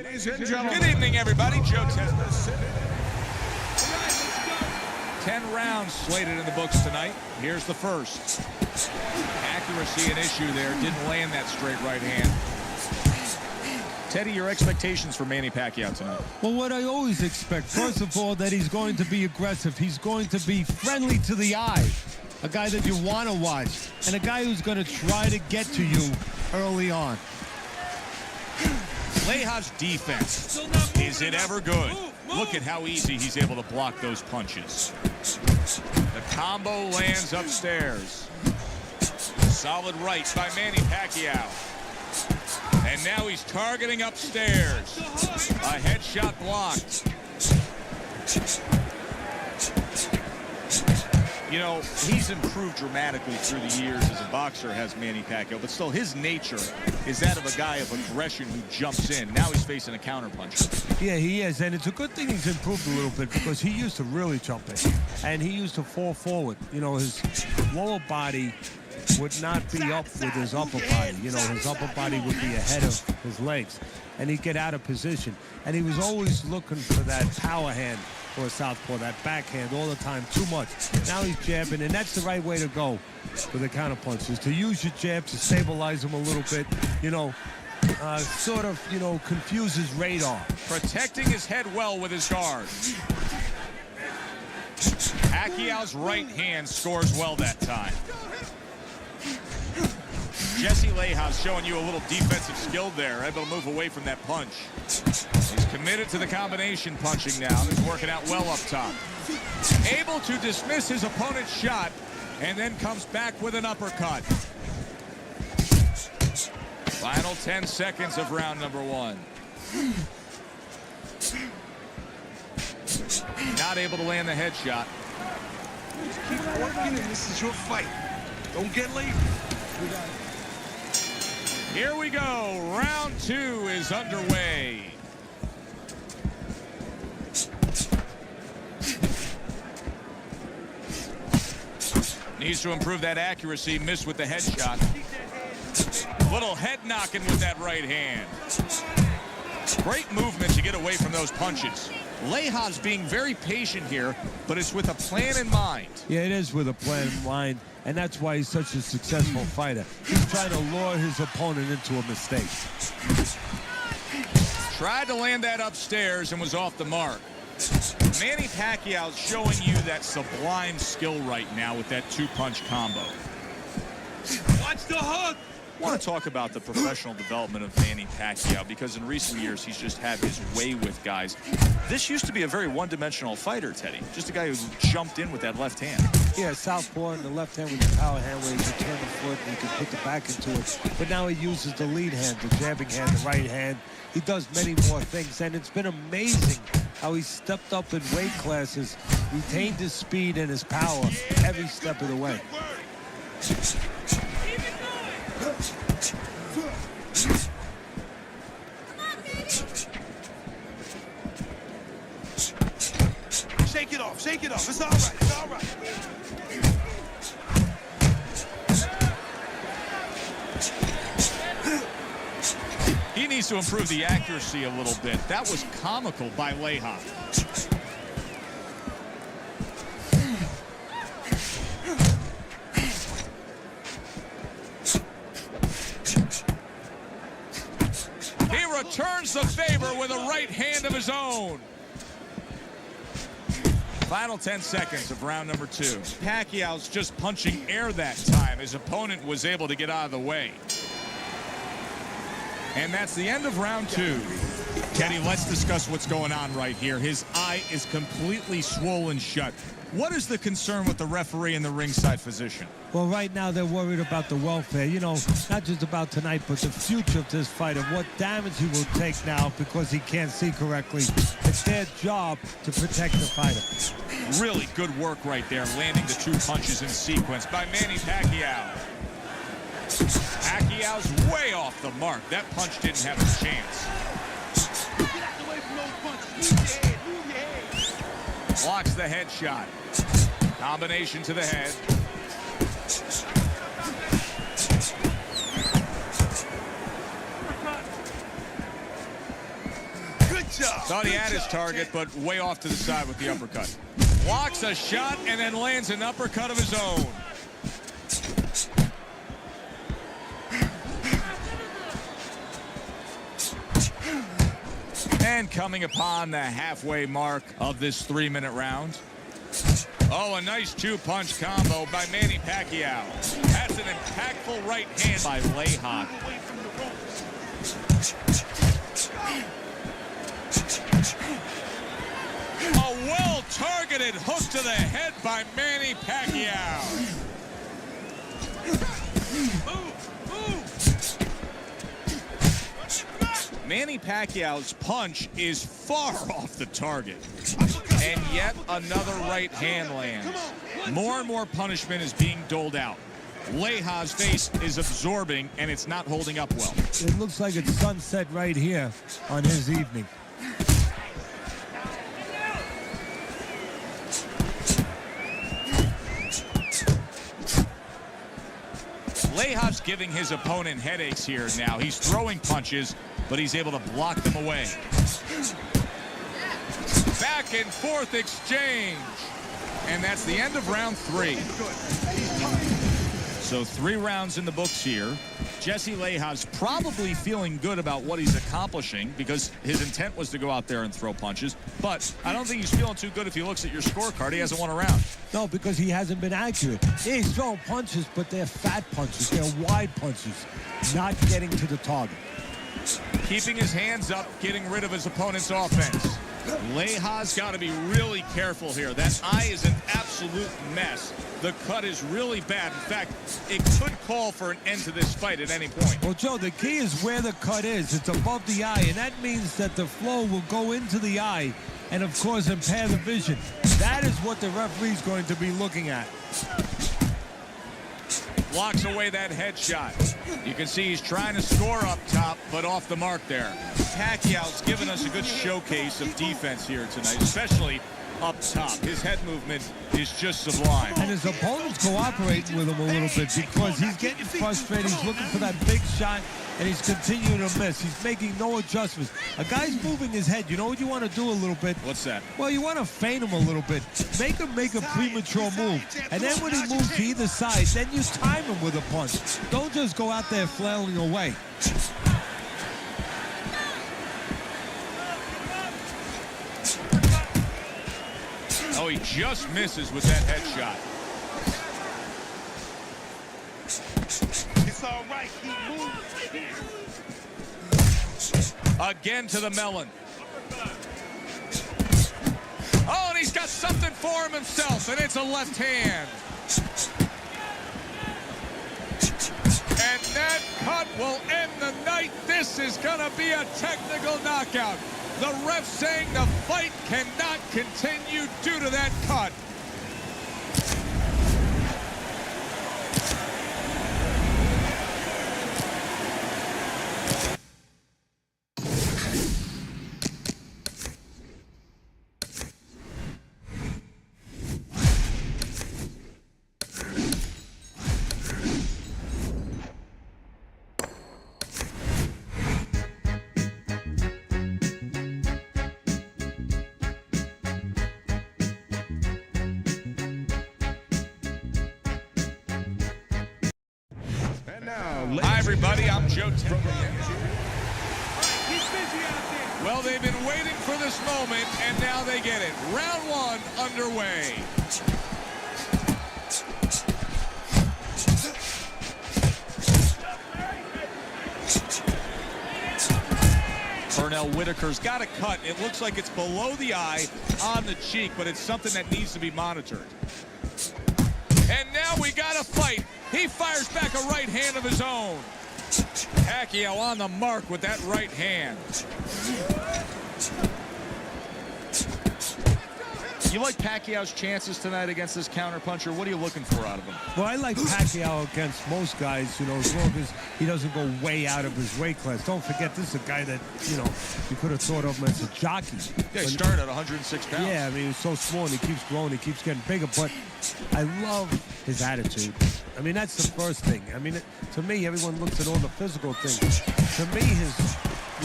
Ladies and gentlemen. Good evening, everybody. Joe Tesla. 10 rounds slated in the books tonight. Here's the first. Accuracy an issue there. Didn't land that straight right hand. Teddy, your expectations for Manny Pacquiao tonight? Well, what I always expect, first of all, that he's going to be aggressive. He's going to be friendly to the eye. A guy that you want to watch. And a guy who's going to try to get to you early on. Leja's defense, is it ever good? Look at how easy he's able to block those punches. The combo lands upstairs. Solid right by Manny Pacquiao. And now he's targeting upstairs. A headshot blocked. You know, he's improved dramatically through the years as a boxer, has Manny Pacquiao, but still his nature is that of a guy of aggression who jumps in. Now he's facing a counterpuncher. Yeah, he is, and it's a good thing he's improved a little bit because he used to really jump in, and he used to fall forward. You know, his lower body would not be up with his upper body. You know, his upper body would be ahead of his legs, and he'd get out of position. And he was always looking for that power hand for a southpaw, that backhand all the time, too much. Now he's jabbing, and that's the right way to go with the counterpunches, to use your jab to stabilize him a little bit, you know, sort of, you know, confuse his radar. Protecting his head well with his guard. Pacquiao's right hand scores well that time. Jesse Leja's showing you a little defensive skill there, able to move away from that punch. He's committed to the combination punching now. He's working out well up top. Able to dismiss his opponent's shot and then comes back with an uppercut. Final 10 seconds of round number one. Not able to land the headshot. Just keep working, and this is your fight. Don't get lazy. Here we go. Round two is underway. Needs to improve that accuracy. Missed with the headshot. Little head knocking with that right hand. Great movement to get away from those punches. Leja's being very patient here, but it's with a plan in mind. Yeah, it is with a plan in mind, and that's why he's such a successful fighter. He's trying to lure his opponent into a mistake. Tried to land that upstairs and was off the mark. Manny Pacquiao's showing you that sublime skill right now with that two-punch combo. Watch the hook. I want to talk about the professional development of Manny Pacquiao because in recent years he's just had his way with guys. This used to be a very one-dimensional fighter, Teddy. Just a guy who jumped in with that left hand. Yeah, southpaw and the left hand with the power hand where he can turn the foot and he can put the back into it. But now he uses the lead hand, the jabbing hand, the right hand. He does many more things, and it's been amazing how he stepped up in weight classes, retained his speed and his power every step of the way. Shake it off, shake it off. It's all right, it's all right. He needs to improve the accuracy a little bit. That was comical by Leja. He returns the favor with a right hand of his own. Final 10 seconds of round number two. Pacquiao's just punching air that time. His opponent was able to get out of the way. And that's the end of round two. Teddy, let's discuss what's going on right here. His eye is completely swollen shut. What is the concern with the referee and the ringside physician? Well, right now they're worried about the welfare. You know, not just about tonight, but the future of this fight and what damage he will take now because he can't see correctly. It's their job to protect the fighter. Really good work right there, landing the two punches in sequence by Manny Pacquiao. Pacquiao's way off the mark. That punch didn't have a chance. Get out the way from those punches. Move your head, move your head. Blocks the headshot. Combination to the head. Thought he had his target, but way off to the side with the uppercut. Blocks a shot and then lands an uppercut of his own. And coming upon the halfway mark of this 3-minute round. Oh, a nice 2-punch combo by Manny Pacquiao. That's an impactful right hand by Leija. A well-targeted hook to the head by Manny Pacquiao. Manny Pacquiao's punch is far off the target. And yet another right hand lands. More and more punishment is being doled out. Leija's face is absorbing, and it's not holding up well. It looks like it's sunset right here on his evening. Leija's giving his opponent headaches here now. He's throwing punches, but he's able to block them away. Back and forth exchange. And that's the end of round 3. So 3 rounds in the books here. Jesse Leija's probably feeling good about what he's accomplishing because his intent was to go out there and throw punches. But I don't think he's feeling too good if he looks at your scorecard. He hasn't won a round. No, because he hasn't been accurate. Yeah, he's throwing punches, but they're fat punches. They're wide punches, not getting to the target. Keeping his hands up, getting rid of his opponent's offense. Leija's got to be really careful here. That eye is an absolute mess. The cut is really bad. In fact, it could call for an end to this fight at any point. Well, Joe, the key is where the cut is. It's above the eye, and that means that the flow will go into the eye and, of course, impair the vision. That is what the referee's going to be looking at. Blocks away that headshot. You can see he's trying to score up top, but off the mark there. Pacquiao's given us a good showcase of defense here tonight, especially up top. His head movement is just sublime. And his opponent's cooperating with him a little bit because he's getting frustrated. He's looking for that big shot, and he's continuing to miss. He's making no adjustments. A guy's moving his head. You know what you want to do a little bit? What's that? Well, you want to feint him a little bit. Make him make a premature move. And then when he moves to either side, then you time him with a punch. Don't just go out there flailing away. Oh, he just misses with that headshot. It's all right. Keep moving. Again to the melon. Oh, and he's got something for him himself, and it's a left hand. And that cut will end the night. This is going to be a technical knockout. The ref saying the fight cannot continue due to that cut. Hi, everybody. I'm Joe Temple. Well, they've been waiting for this moment, and now they get it. Round 1 underway. Pernell Whitaker's got a cut. It looks like it's below the eye on the cheek, but it's something that needs to be monitored. And now we got a fight. He fires back a right hand of his own. Pacquiao on the mark with that right hand. You like Pacquiao's chances tonight against this counterpuncher? What are you looking for out of him? Well, I like Pacquiao against most guys, you know, as long as he doesn't go way out of his weight class. Don't forget, this is a guy that, you know, you could have thought of him as a jockey. Yeah, he started at 106 pounds. Yeah, I mean, he's so small and he keeps growing, he keeps getting bigger, but I love his attitude. I mean, that's the first thing. I mean, to me, everyone looks at all the physical things. To me, his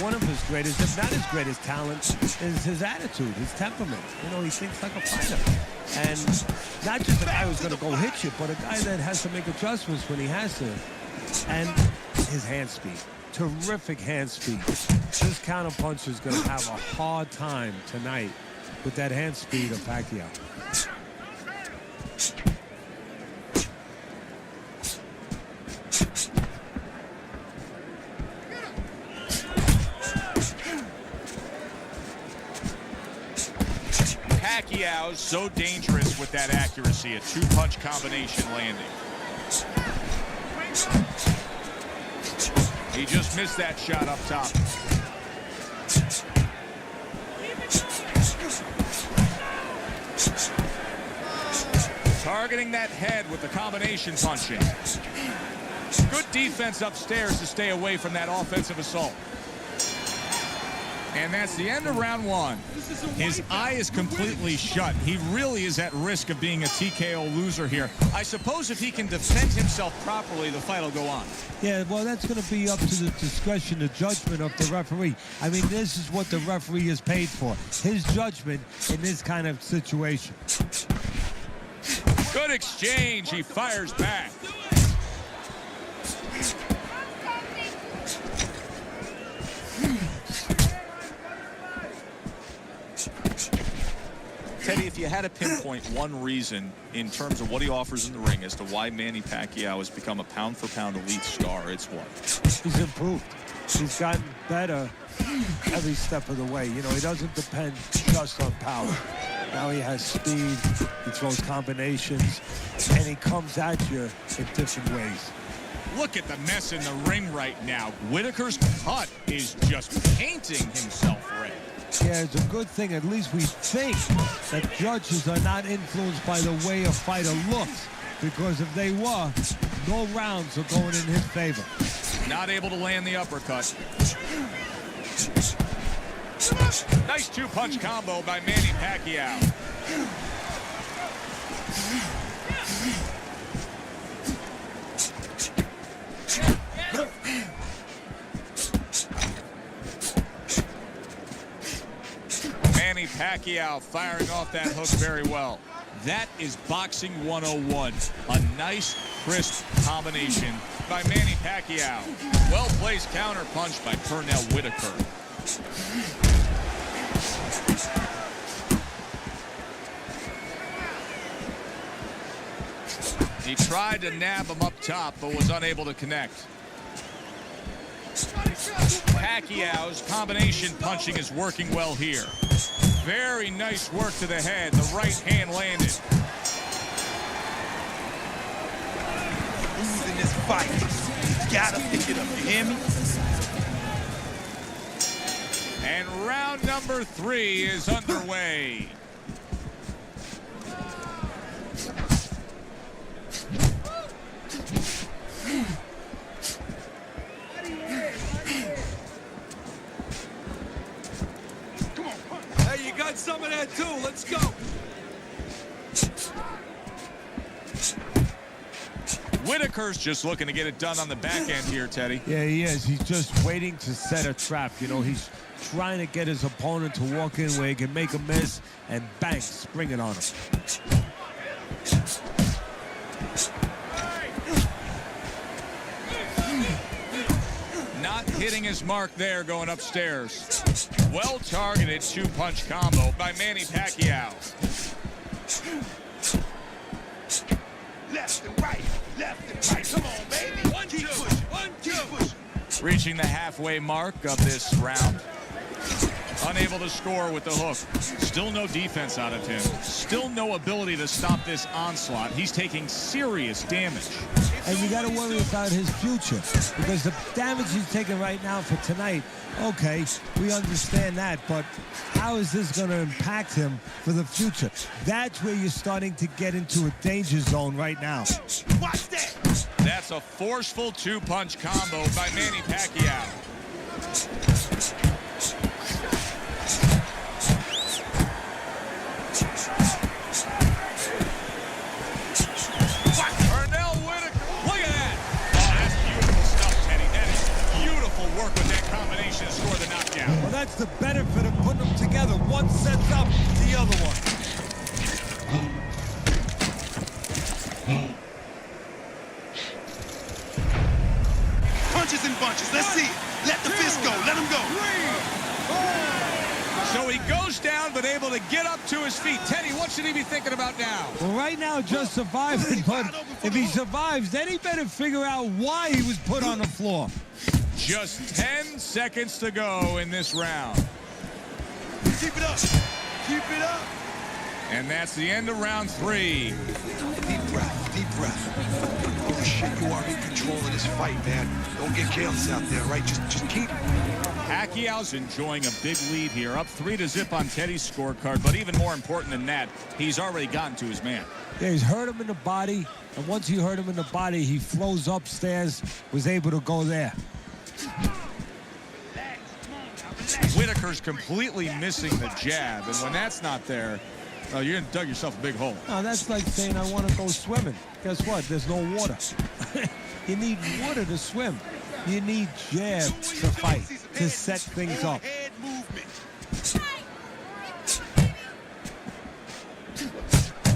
one of his greatest, if not his greatest talent, is his attitude, his temperament. You know, he thinks like a fighter. And not just a guy who's going to go hit you, but a guy that has to make adjustments when he has to. And his hand speed. Terrific hand speed. This counterpuncher is going to have a hard time tonight with that hand speed of Pacquiao. Pacquiao's so dangerous with that accuracy, a two-punch combination landing. He just missed that shot up top. Targeting that head with the combination punching. Good defense upstairs to stay away from that offensive assault. And that's the end of round one. His eye is completely shut. He really is at risk of being a TKO loser here. I suppose if he can defend himself properly, the fight will go on. Yeah, well, that's going to be up to the discretion, the judgment of the referee. I mean, this is what the referee is paid for. His judgment in this kind of situation. Good exchange. He fires back. Teddy, if you had to pinpoint one reason in terms of what he offers in the ring as to why Manny Pacquiao has become a pound-for-pound elite star, it's what? He's improved. He's gotten better every step of the way. You know, he doesn't depend just on power. Now he has speed, he throws combinations, and he comes at you in different ways. Look at the mess in the ring right now. Whitaker's cut is just painting himself red. Yeah, it's a good thing. At least we think that judges are not influenced by the way a fighter looks. Because if they were, no rounds are going in his favor. Not able to land the uppercut. Nice two-punch combo by Manny Pacquiao. Manny Pacquiao firing off that hook very well. That is boxing 101. A nice, crisp combination by Manny Pacquiao. Well-placed counter-punch by Pernell Whitaker. He tried to nab him up top, but was unable to connect. Pacquiao's combination punching is working well here. Very nice work to the head. The right hand landed. Losing this fight. You gotta pick it up, you hear me? And round number 3 is underway. Hey, you got some of that too. Let's go. Whitaker's just looking to get it done on the back end here, Teddy. Yeah, he is. He's just waiting to set a trap. You know, he's trying to get his opponent to walk in where he can make a miss and bang, spring it on him. Not hitting his mark there going upstairs. Well-targeted two-punch combo by Manny Pacquiao. Left and right. Left and right. Come on, baby. 1, 2. 1, 2. Reaching the halfway mark of this round. Unable to score with the hook. Still no defense out of him. Still no ability to stop this onslaught. He's taking serious damage. And you got to worry about his future because the damage he's taking right now for tonight, okay, we understand that, but how is this going to impact him for the future? That's where you're starting to get into a danger zone right now. Watch that. That's a forceful two-punch combo by Manny Pacquiao. Work with that combination to score the that's the benefit of putting them together. One sets up the other one. Punches and bunches. Let's see it. Let the fist go. Let him go. So he goes down, but able to get up to his feet. Teddy, what should he be thinking about now? Well, right now, just surviving, but if he survives, then he better figure out why he was put on the floor. Just 10 seconds to go in this round. Keep it up. Keep it up. And that's the end of round 3. Deep breath. Deep breath. Oh, shit. You are in control of this fight, man. Don't get careless out there, right? Just keep... Pacquiao's enjoying a big lead here, up 3-0 on Teddy's scorecard, but even more important than that, he's already gotten to his man. Yeah, he's hurt him in the body, and once he hurt him in the body, he flows upstairs, was able to go there. Whitaker's completely missing the jab, and when that's not there, you're gonna dug yourself a big hole. No, that's like saying I want to go swimming. Guess what? There's no water. You need water to swim. You need jabs to fight, to set things up.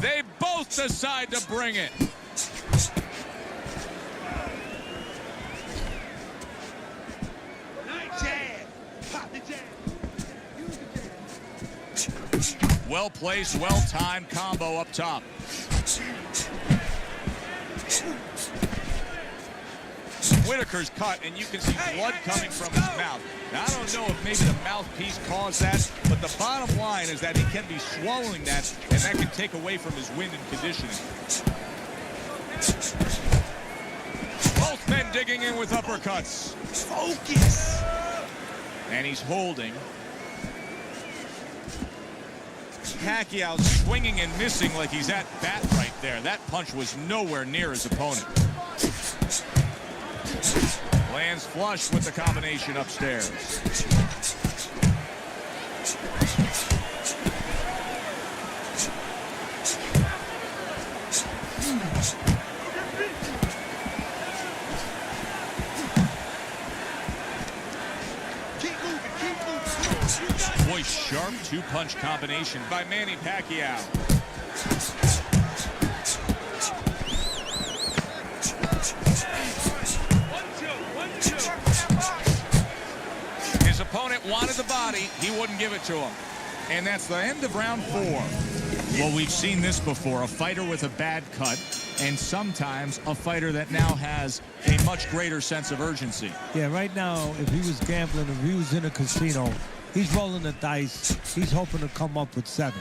They both decide to bring it. Well-placed, well-timed combo up top. Whitaker's cut, and you can see blood coming from his mouth. Now, I don't know if maybe the mouthpiece caused that, but the bottom line is that he can be swallowing that, and that can take away from his wind and conditioning. Both men digging in with uppercuts. Focus. And he's holding. Pacquiao swinging and missing like he's at bat right there. That punch was nowhere near his opponent. Lands flush with the combination upstairs. Boy, sharp two-punch combination by Manny Pacquiao. His opponent wanted the body. He wouldn't give it to him. And that's the end of round 4. Well, we've seen this before. A fighter with a bad cut, and sometimes a fighter that now has a much greater sense of urgency. Yeah, right now, if he was gambling, if he was in a casino, he's rolling the dice. He's hoping to come up with 7.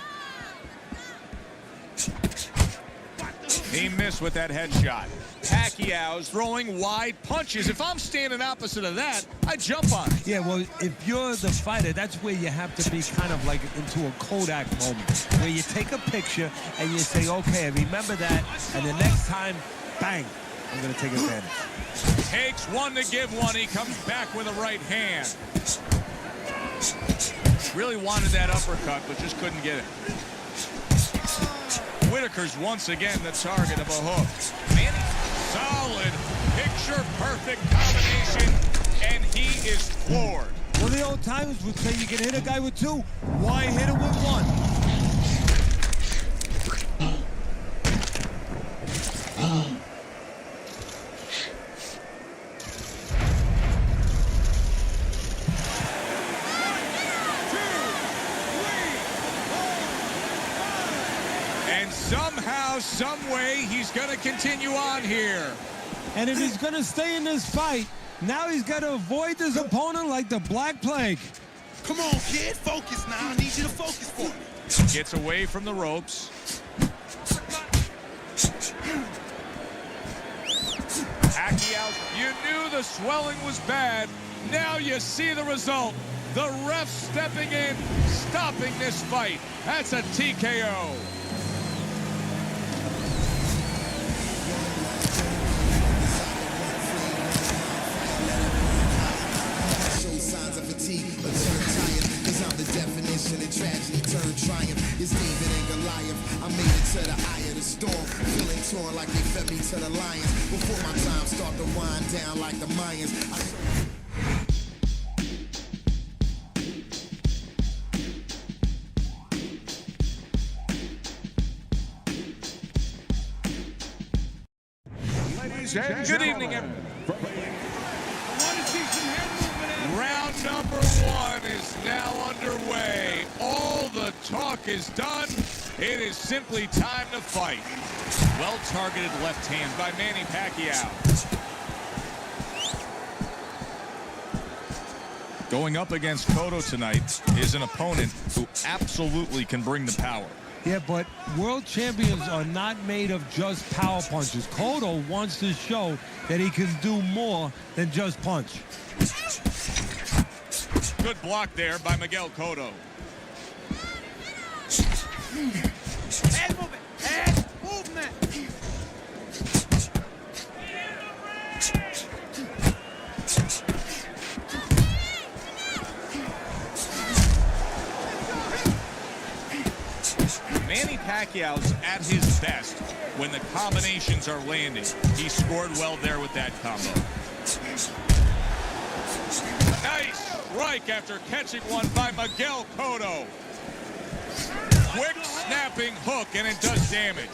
He missed with that headshot. Pacquiao's throwing wide punches. If I'm standing opposite of that, I jump on it. Yeah, well, if you're the fighter, that's where you have to be kind of like into a Kodak moment, where you take a picture and you say, okay, I remember that, and the next time, bang, I'm going to take advantage. Takes one to give one. He comes back with a right hand. Really wanted that uppercut, but just couldn't get it. Whitaker's once again the target of a hook. Manny, solid, picture-perfect combination, and he is floored. Well, the old timers would say you can hit a guy with 2. Why hit him with 1? Somehow, some way, he's going to continue on here. And if he's going to stay in this fight, now he's got to avoid his opponent like the Black Plague. Come on, kid. Focus now. I need you to focus for me. Gets away from the ropes. Pacquiao, you knew the swelling was bad. Now you see the result. The ref stepping in, stopping this fight. That's a TKO. Tragedy turned triumph. It's David and Goliath. I made it to the eye of the storm, feeling torn like they fed me to the lions. Before my time start to wind down like the Mayans. Good evening, everyone. Round number 1 is now underway. All the talk is done. It is simply time to fight. Well-targeted left hand by Manny Pacquiao. Going up against Cotto tonight is an opponent who absolutely can bring the power. Yeah, but world champions are not made of just power punches. Cotto wants to show that he can do more than just punch. Good block there by Miguel Cotto. Head movement! Head movement! Manny Pacquiao's at his best when the combinations are landing. He scored well there with that combo. Nice strike after catching one by Miguel Cotto. Quick snapping hook, and it does damage.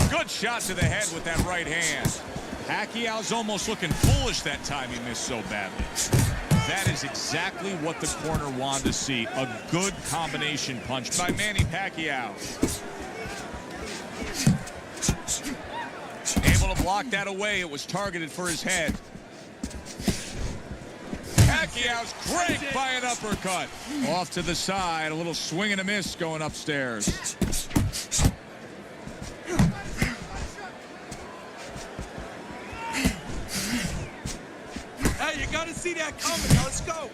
Good shot to the head with that right hand. Pacquiao's almost looking foolish that time he missed so badly. That is exactly what the corner wanted to see. A good combination punch by Manny Pacquiao. Able to block that away. It was targeted for his head. Pacquiao's cranked by an uppercut. Off to the side. A little swing and a miss going upstairs. Hey, you gotta see that coming. Now let's go.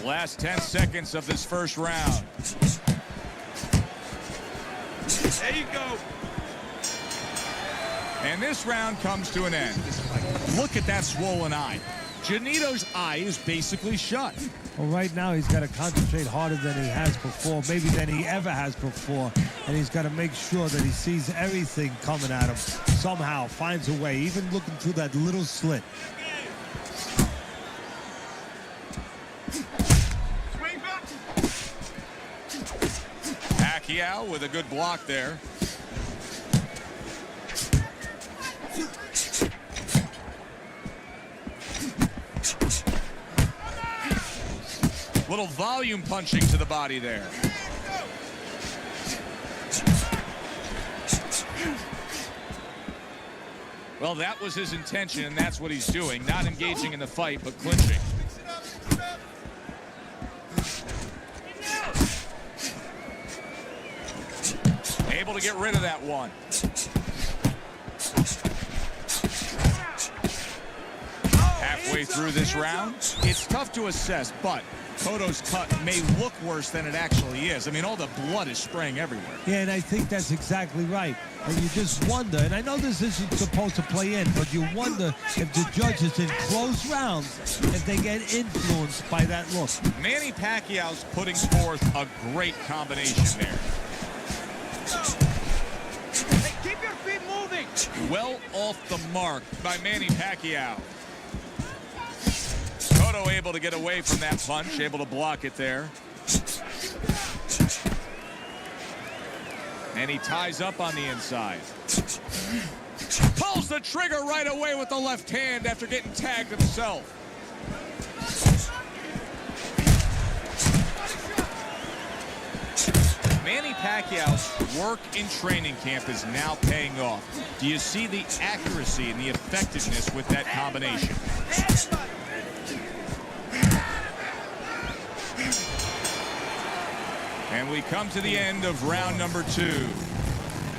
Last 10 seconds of this first round. There you go. And this round comes to an end. Look at that swollen eye. Janito's eye is basically shut. Well, right now he's got to concentrate harder than he has before, maybe than he ever has before, and he's got to make sure that he sees everything coming at him somehow, finds a way, even looking through that little slit. Pacquiao with a good block there. Little volume punching to the body there. Well, that was his intention, and that's what he's doing. Not engaging in the fight, but clinching. Able to get rid of that one. Halfway through this round, it's tough to assess, but Cotto's cut may look worse than it actually is. I mean, all the blood is spraying everywhere. Yeah, and I think that's exactly right. And you just wonder, and I know this isn't supposed to play in, but you wonder if the judges in close rounds, if they get influenced by that look. Manny Pacquiao's putting forth a great combination there. Hey, keep your feet moving. Well off the mark by Manny Pacquiao. Cotto able to get away from that punch, able to block it there. And he ties up on the inside. Pulls the trigger right away with the left hand after getting tagged himself. Manny Pacquiao's work in training camp is now paying off. Do you see the accuracy and the effectiveness with that combination? And we come to the end of round number 2.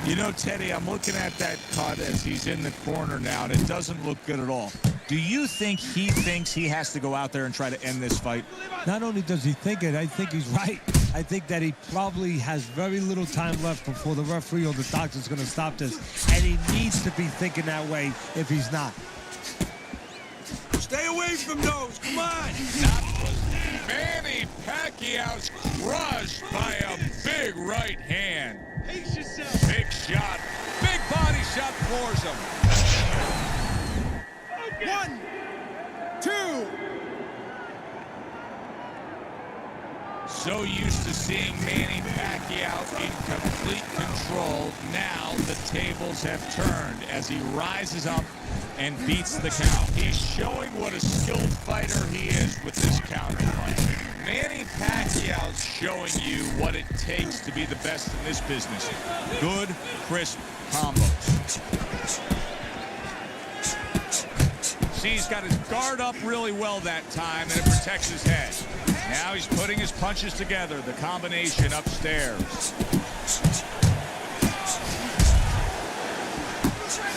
You know, Teddy, I'm looking at that cut as he's in the corner now, and it doesn't look good at all. Do you think he thinks he has to go out there and try to end this fight? Not only does he think it, I think he's right. I think that he probably has very little time left before the referee or the doctor's going to stop this. And he needs to be thinking that way if he's not. Stay away from those. Come on. Manny Pacquiao's crushed by a big right hand. Pace yourself. Big shot. Big body shot floors him. 1, 2. So used to seeing Manny Pacquiao in complete control. Now the tables have turned as he rises up and beats the count. He's showing what a skilled fighter he is with this counterpunch. Manny Pacquiao's showing you what it takes to be the best in this business. Good, crisp combos. See, he's got his guard up really well that time, and it protects his head. Now he's putting his punches together, the combination upstairs.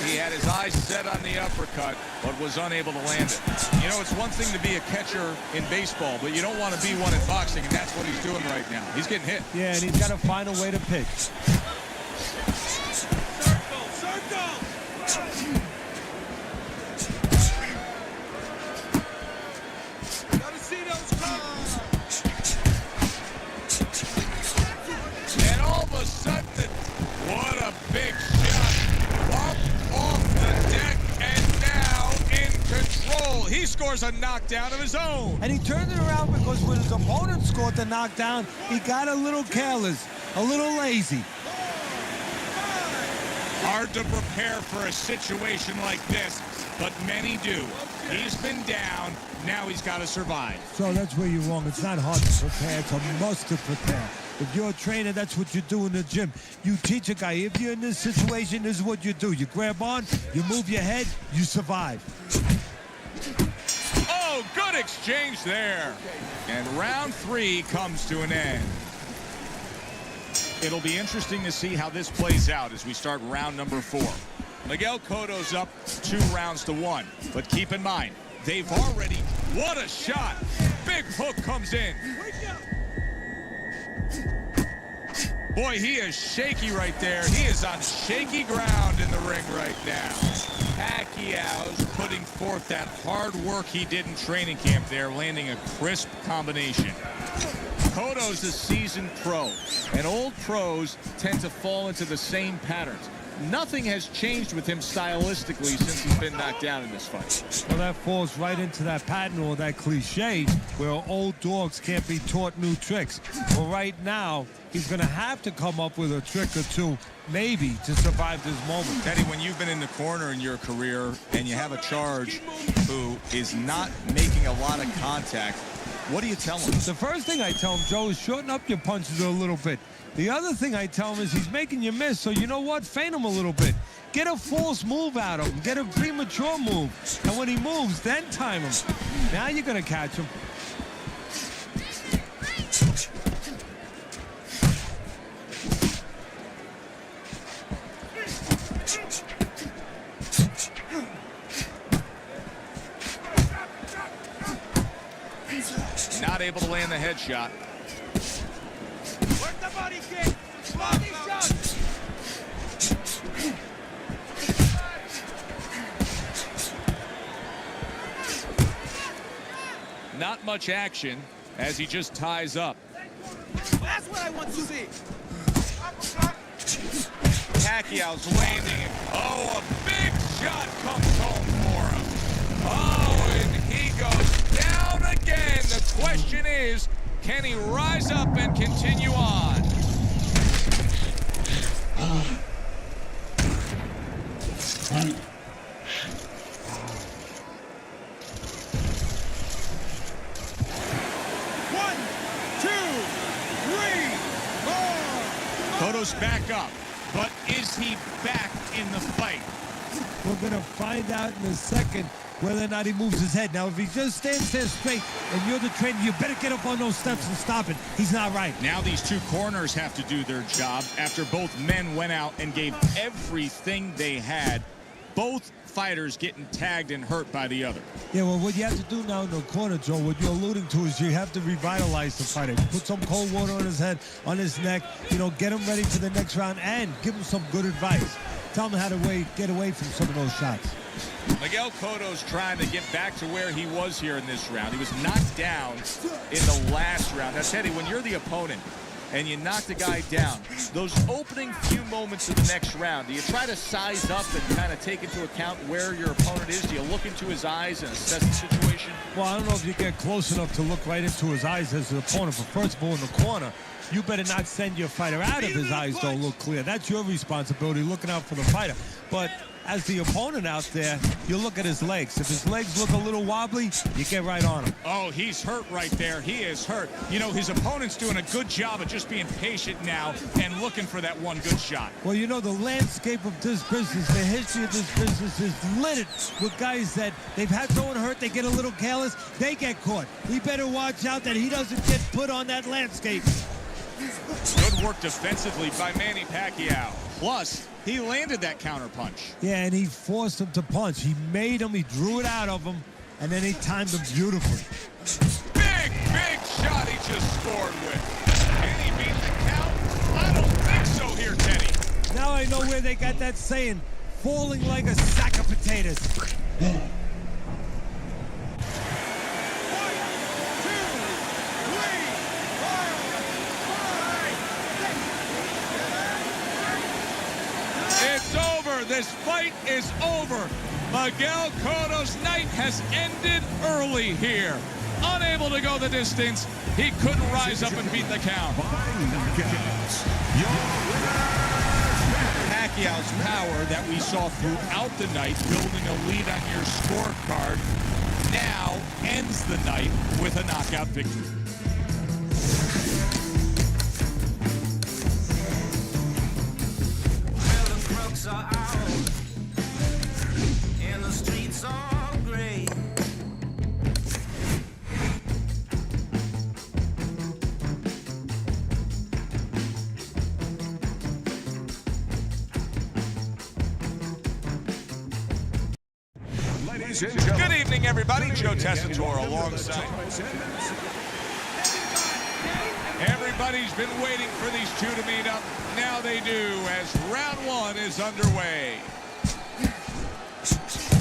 He had his eyes set on the uppercut, but was unable to land it. You know, it's one thing to be a catcher in baseball, but you don't want to be one in boxing, and that's what he's doing right now. He's getting hit. Yeah, and he's got to find a way to pitch. Circle! Gotta see those colors. And all of a sudden, what a big shot. Up off the deck and now in control. He scores a knockdown of his own. And he turned it around because when his opponent scored the knockdown, he got a little careless, a little lazy. Hard to prepare for a situation like this, but many do. He's been down, now he's got to survive. So that's where you're wrong. It's not hard to prepare, it's a must to prepare. If you're a trainer, that's what you do in the gym. You teach a guy, if you're in this situation, this is what you do. You grab on, you move your head, you survive. Oh, good exchange there. And round 3 comes to an end. It'll be interesting to see how this plays out as we start round number 4. Miguel Cotto's up 2 rounds to 1. But keep in mind, they've already... What a shot! Big hook comes in. Boy, he is shaky right there. He is on shaky ground in the ring right now. Pacquiao's putting forth that hard work he did in training camp there, landing a crisp combination. Cotto's a seasoned pro, and old pros tend to fall into the same patterns. Nothing has changed with him stylistically since he's been knocked down in this fight. Well, that falls right into that pattern or that cliche where old dogs can't be taught new tricks. Well, right now, he's going to have to come up with a trick or two, maybe, to survive this moment. Teddy, when you've been in the corner in your career and you have a charge who is not making a lot of contact, what do you tell him? The first thing I tell him, Joe, is shorten up your punches a little bit. The other thing I tell him is he's making you miss, so you know what? Feint him a little bit. Get a false move out of him. Get a premature move. And when he moves, then time him. Now you're going to catch him. Not able to land the headshot. Work the body kick. Body shot. Not much action as he just ties up. That's what I want to see. Pacquiao's landing. Oh, a big shot comes home for him. Oh, and he goes down again. The question is, can he rise up and continue on? One, two, three, four. Cotto's back up, but is he back in the fight? We're going to find out in a second whether or not he moves his head. Now, if he just stands there straight and you're the trainer, you better get up on those steps and stop it. He's not right. Now these two corners have to do their job after both men went out and gave everything they had. Both fighters getting tagged and hurt by the other. Yeah, well, what you have to do now in the corner, Joe, what you're alluding to is you have to revitalize the fighter. Put some cold water on his head, on his neck, you know, get him ready for the next round and give him some good advice. Tell him how to get away from some of those shots. Miguel Cotto's trying to get back to where he was here in this round. He was knocked down in the last round. Now, Teddy, when you're the opponent, and you knock the guy down, those opening few moments of the next round, do you try to size up and kind of take into account where your opponent is? Do you look into his eyes and assess the situation? Well, I don't know if you get close enough to look right into his eyes as the opponent, but first of all, in the corner, you better not send your fighter out if his eyes don't look clear. That's your responsibility, looking out for the fighter. But as the opponent out there, you look at his legs. If his legs look a little wobbly, you get right on him. Oh, he's hurt right there. He is hurt. You know, his opponent's doing a good job of just being patient now and looking for that one good shot. Well, you know, the landscape of this business, the history of this business is littered with guys that they've had someone hurt, they get a little careless, they get caught. He better watch out that he doesn't get put on that landscape. Good work defensively by Manny Pacquiao. Plus, he landed that counter punch. Yeah, and he forced him to punch. He made him, he drew it out of him, and then he timed him beautifully. Big, big shot he just scored with. Can he beat the count? I don't think so here, Teddy. Now I know where they got that saying, falling like a sack of potatoes. It's over. This fight is over. Miguel Cotto's night has ended early here. Unable to go the distance, he couldn't rise up and beat the count. Pacquiao's power that we saw throughout the night, building a lead on your scorecard, now ends the night with a knockout victory. Are out and the streets are gray. Good evening, everybody. Joe Tessitore alongside. Everybody's been waiting for these two to meet up. Now they do, as round one is underway.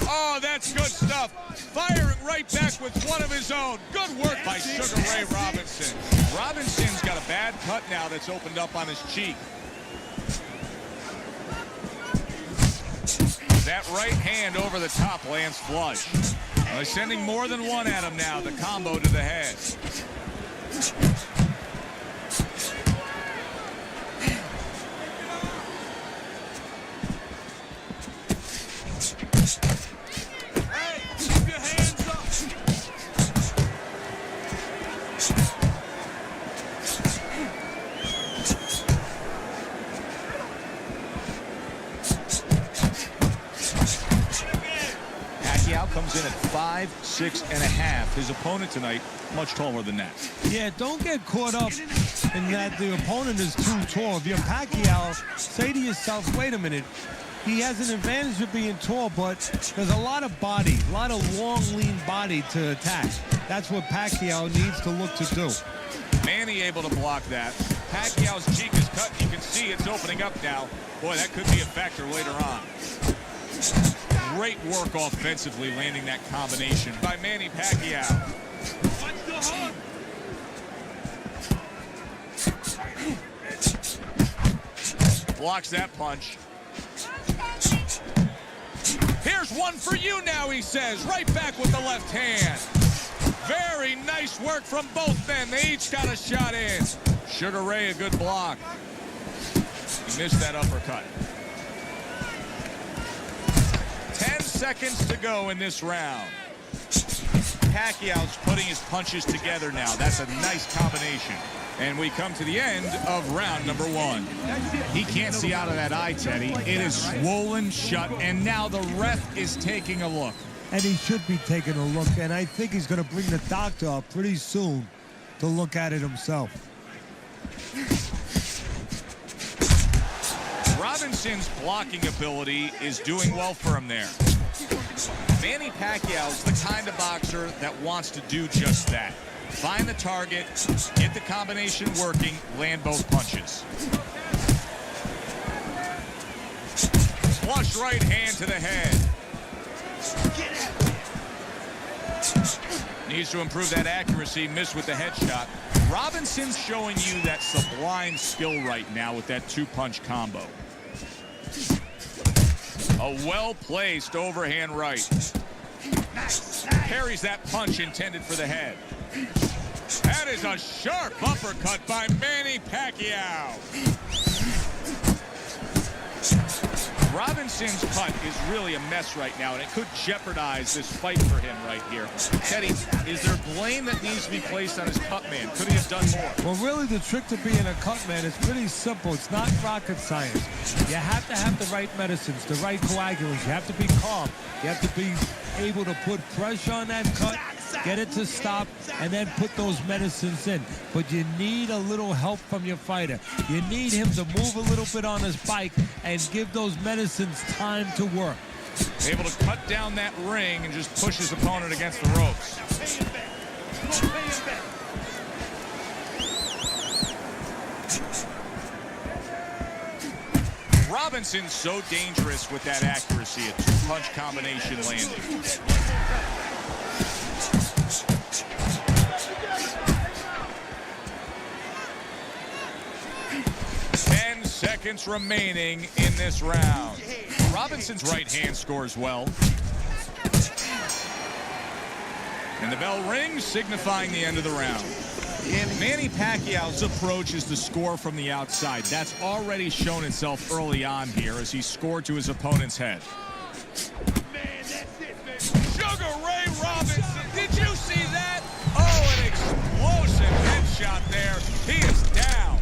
Oh, that's good stuff. Firing right back with one of his own. Good work by Sugar Ray Robinson. Robinson's got a bad cut now that's opened up on his cheek. That right hand over the top lands flush. They're sending more than one at him now. The combo to the head. Comes in at 5'6½". His opponent tonight, much taller than that. Yeah, don't get caught up in that the opponent is too tall. If you're Pacquiao, say to yourself, wait a minute, he has an advantage of being tall, but there's a lot of body, a lot of long, lean body to attack. That's what Pacquiao needs to look to do. Manny able to block that. Pacquiao's cheek is cut. You can see it's opening up now. Boy, that could be a factor later on. Great work offensively, landing that combination by Manny Pacquiao. Blocks that punch. Here's one for you now, he says. Right back with the left hand. Very nice work from both men. They each got a shot in. Sugar Ray, a good block. He missed that uppercut. 10 seconds to go in this round. Pacquiao's putting his punches together now. That's a nice combination. And we come to the end of round number one. He can't see out of that eye, Teddy. It is swollen shut, and now the ref is taking a look. And he should be taking a look, and I think he's going to bring the doctor up pretty soon to look at it himself. Robinson's blocking ability is doing well for him there. Manny Pacquiao's the kind of boxer that wants to do just that. Find the target, get the combination working, land both punches. Flush right hand to the head. Needs to improve that accuracy. Missed with the headshot. Robinson's showing you that sublime skill right now with that two-punch combo. A well-placed overhand right. Parries that punch intended for the head. That is a sharp uppercut by Manny Pacquiao. Robinson's cut is really a mess right now, and it could jeopardize this fight for him right here. Teddy, is there blame that needs to be placed on his cut man? Could he have done more? Well, really, the trick to being a cut man is pretty simple. It's not rocket science. You have to have the right medicines, the right coagulants. You have to be calm. You have to be able to put pressure on that cut, get it to stop, and then put those medicines in. But you need a little help from your fighter. You need him to move a little bit on his bike and give those medicines time to work. Able to cut down that ring and just push his opponent against the ropes. Robinson's so dangerous with that accuracy, a two-punch combination landing. Seconds remaining in this round. Robinson's right hand scores well. And the bell rings, signifying the end of the round. Manny Pacquiao's approach is to score from the outside. That's already shown itself early on here as he scored to his opponent's head. Man, that's it, man. Sugar Ray Robinson, did you see that? Oh, an explosive headshot there. He is down.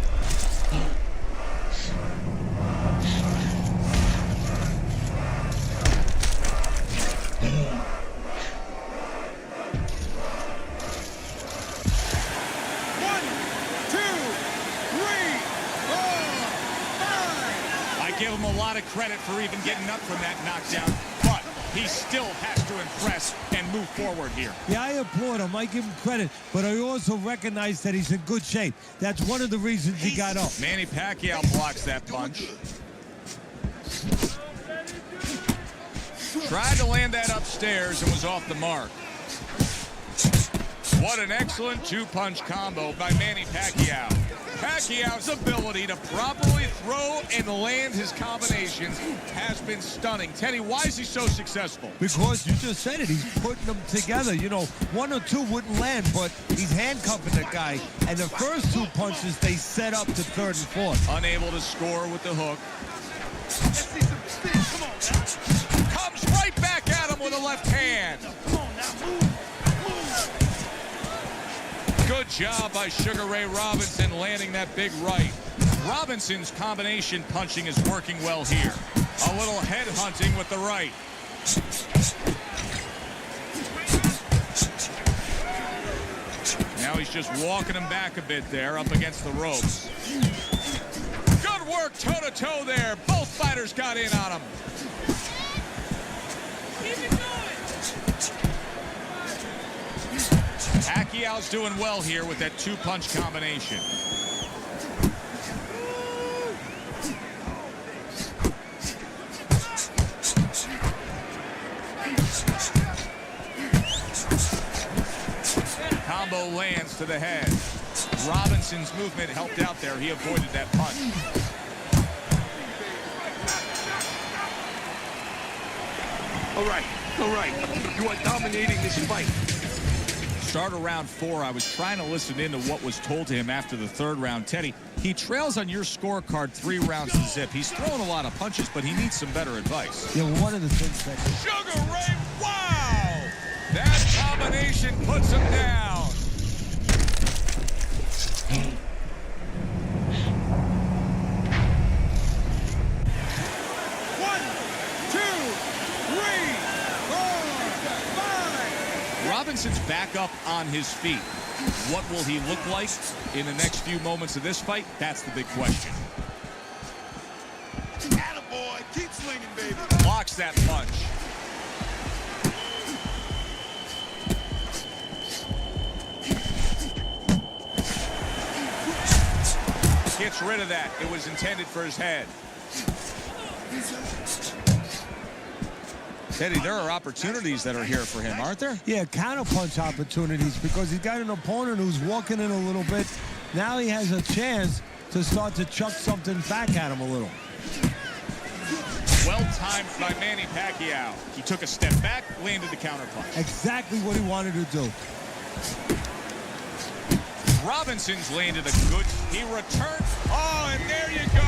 Give him a lot of credit for even getting up from that knockdown, but he still has to impress and move forward here. Yeah, I applaud him. I give him credit, but I also recognize that he's in good shape. That's one of the reasons he got up. Manny Pacquiao blocks that punch. Tried to land that upstairs and was off the mark. What an excellent two-punch combo by Manny Pacquiao. Pacquiao's ability to properly throw and land his combinations has been stunning. Teddy, why is he so successful? Because you just said it. He's putting them together. You know, one or two wouldn't land, but he's handcuffing the guy. And the first two punches, they set up to third and fourth. Unable to score with the hook. Let's see some spin. Come on now. Comes right back at him with a left hand. Come on now. Move. Good job by Sugar Ray Robinson landing that big right. Robinson's combination punching is working well here. A little head hunting with the right. Now he's just walking him back a bit there up against the ropes. Good work toe-to-toe there. Both fighters got in on him. Keep it going. Pacquiao's doing well here with that two-punch combination. Combo lands to the head. Robinson's movement helped out there. He avoided that punch. All right. You are dominating this fight. Start of round 4, I was trying to listen in to what was told to him after the third round. Teddy, he trails on your scorecard 3 rounds to zip. He's throwing a lot of punches, but he needs some better advice. Yeah, one of the things that... Sugar Ray, wow! That combination puts him down. Robinson's back up on his feet. What will he look like in the next few moments of this fight? That's the big question. Attaboy. Keep swinging, baby. Blocks that punch. Gets rid of that. It was intended for his head. Teddy, there are opportunities that are here for him, aren't there? Yeah, counterpunch opportunities because he's got an opponent who's walking in a little bit. Now he has a chance to start to chuck something back at him a little. Well timed by Manny Pacquiao. He took a step back, landed the counterpunch. Exactly what he wanted to do. Robinson's landed a good, he returned. Oh, and there you go.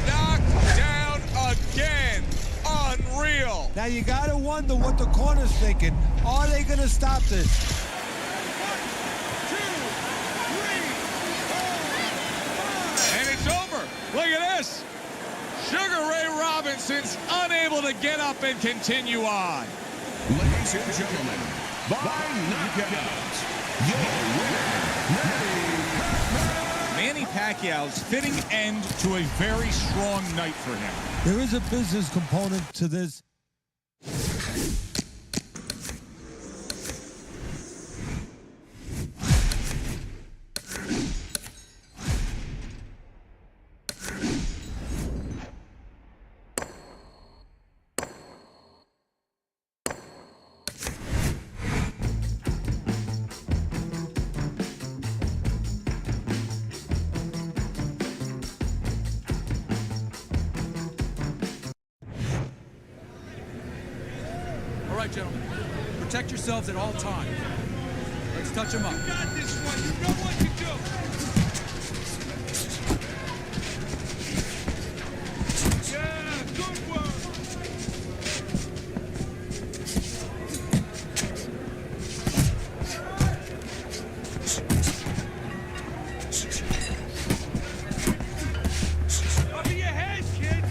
Knocked down again. Unreal. Now you got to wonder what the corner's thinking. Are they going to stop this? 1, 2, 3, 4, 5. And it's over. Look at this. Sugar Ray Robinson's unable to get up and continue on. Ladies and gentlemen, by knockout, your winner, Manny Pacquiao's fitting end to a very strong night for him. There is a business component to this. All right, gentlemen. Protect yourselves at all times. Let's touch them up. You got this one. You know what to do. Yeah, good work. Cover your head, kid.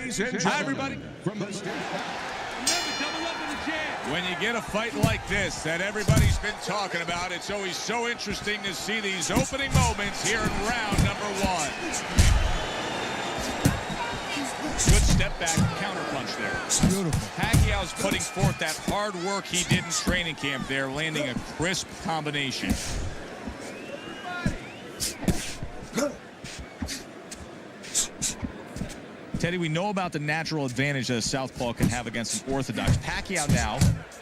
Ladies and gentlemen, everybody, from the stage. Remember, double up in the jab. When you get a fight like this that everybody's been talking about, it's always so interesting to see these opening moments here in round number 1. Good step back counterpunch there. Beautiful. Pacquiao's putting forth that hard work he did in training camp there, landing a crisp combination. Teddy, we know about the natural advantage that a southpaw can have against an orthodox. Pacquiao now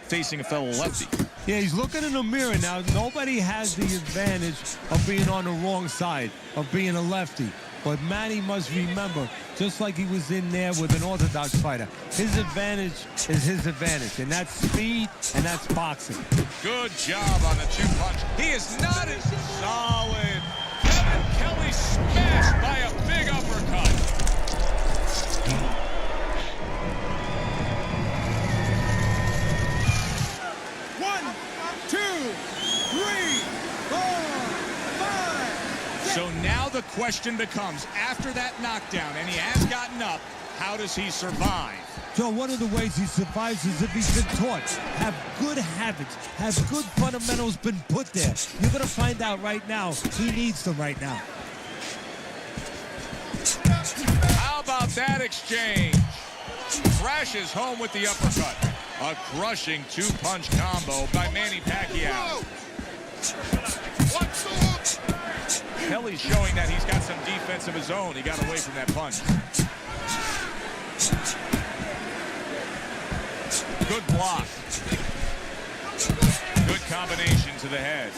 facing a fellow lefty. Yeah, he's looking in the mirror now. Nobody has the advantage of being on the wrong side, of being a lefty. But Manny must remember, just like he was in there with an orthodox fighter, his advantage is his advantage, and that's speed, and that's boxing. Good job on the 2-punch. He is not as solid. Kevin Kelly smashed by a big uppercut. So now the question becomes, after that knockdown, and he has gotten up, how does he survive? Joe, one of the ways he survives is if he's been taught. Have good habits, have good fundamentals been put there. You're going to find out right now. He needs them right now. How about that exchange? Crashes home with the uppercut. A crushing 2-punch combo by Manny Pacquiao. Kelly's showing that he's got some defense of his own. He got away from that punch. Good block. Good combination to the head.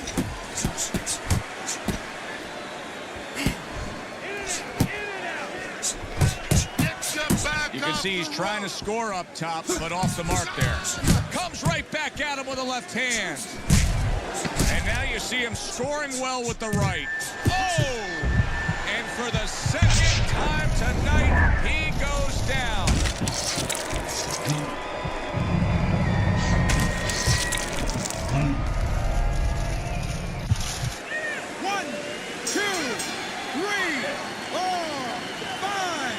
You can see he's trying to score up top, but off the mark there. Comes right back at him with a left hand. And now you see him scoring well with the right. Oh! And for the second time tonight, he goes down. One, two, three, four, five.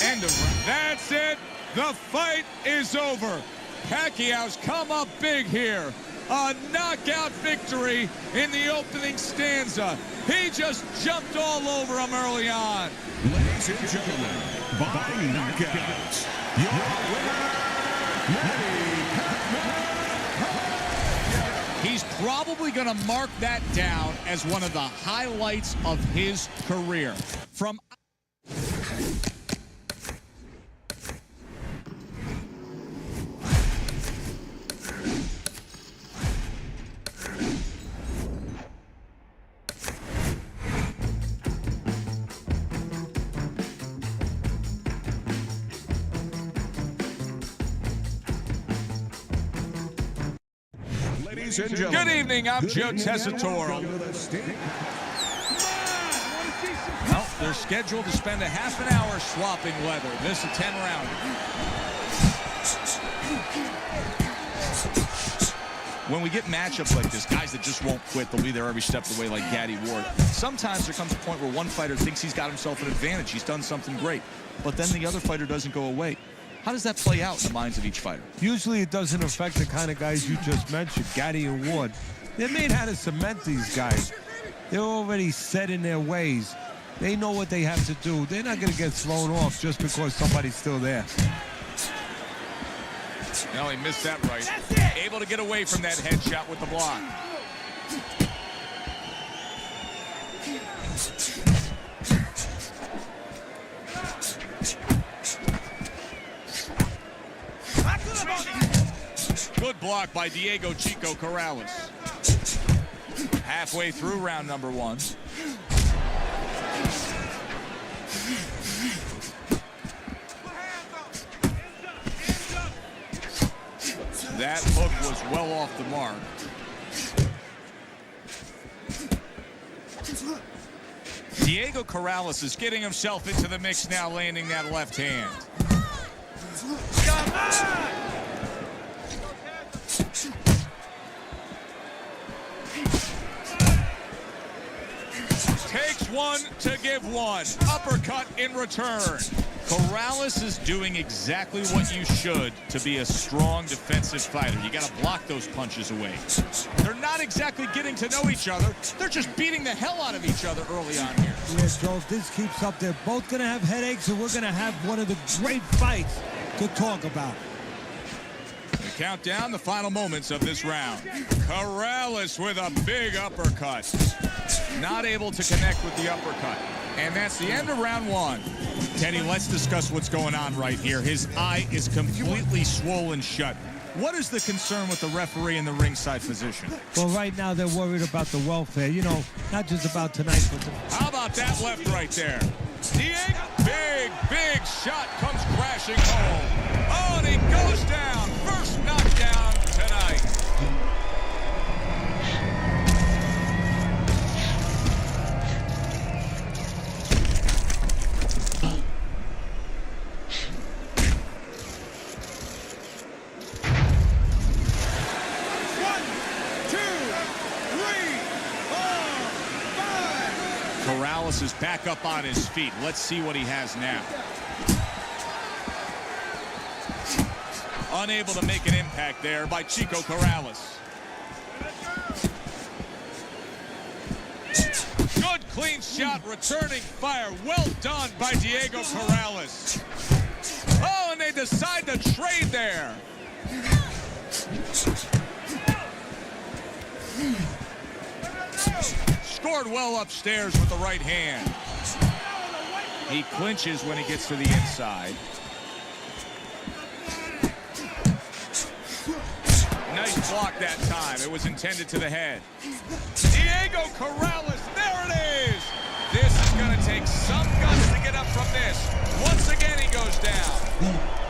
End of round. That's it. The fight is over. Pacquiao's come up big here. A knockout victory in the opening stanza. He just jumped all over him early on. Ladies and gentlemen, by knockouts, your winner, Manny Pacquiao. He's probably going to mark that down as one of the highlights of his career. From Ladies and gentlemen, good evening, I'm Joe Tessitore. Well, they're scheduled to spend a half an hour swapping leather. This is a 10-round. When we get matchups like this, guys that just won't quit, they'll be there every step of the way like Gaddy Ward. Sometimes there comes a point where one fighter thinks he's got himself an advantage. He's done something great. But then the other fighter doesn't go away. How does that play out in the minds of each fighter? Usually it doesn't affect the kind of guys you just mentioned, Gaddy and Ward. They're made how to cement these guys. They're already set in their ways. They know what they have to do. They're not going to get thrown off just because somebody's still there. No, he missed that right. Able to get away from that headshot with the block. Good block by Diego Chico Corrales. Halfway through round number 1. That hook was well off the mark. Diego Corrales is getting himself into the mix now, landing that left hand. Come on! Takes one to give one. Uppercut in return. Corrales is doing exactly what you should to be a strong defensive fighter. You got to block those punches away. They're not exactly getting to know each other. They're just beating the hell out of each other early on here. Yeah, Joe, if this keeps up, they're both going to have headaches, and we're going to have one of the great fights to talk about. We count down the final moments of this round. Corrales with a big uppercut. Not able to connect with the uppercut. And that's the end of round one. Teddy, let's discuss what's going on right here. His eye is completely swollen shut. What is the concern with the referee in the ringside position? Well, right now they're worried about the welfare. You know, not just about tonight, but How about that left right there? Diego, big shot comes crashing home. Oh, and he goes down. First knockdown tonight. Corrales is back up on his feet. Let's see what he has now. Unable to make an impact there by Chico Corrales. Good clean shot, returning fire. Well done by Diego Corrales. Oh, and they decide to trade there. Scored well upstairs with the right hand. He clinches when he gets to the inside. Nice block that time. It was intended to the head. Diego Corrales, there it is. This is going to take some guts to get up from this. Once again, he goes down.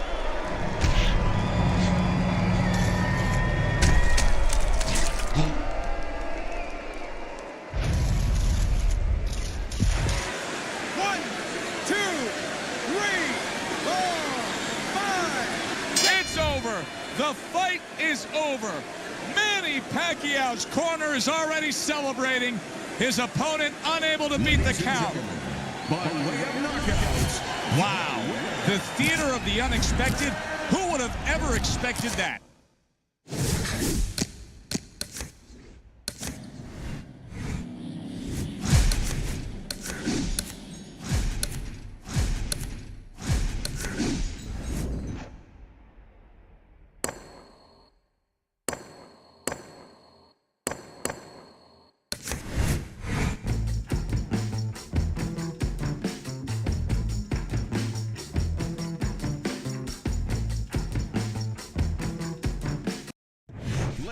The fight is over. Manny Pacquiao's corner is already celebrating. His opponent unable to beat the count. By way of knockouts. Wow. The theater of the unexpected. Who would have ever expected that?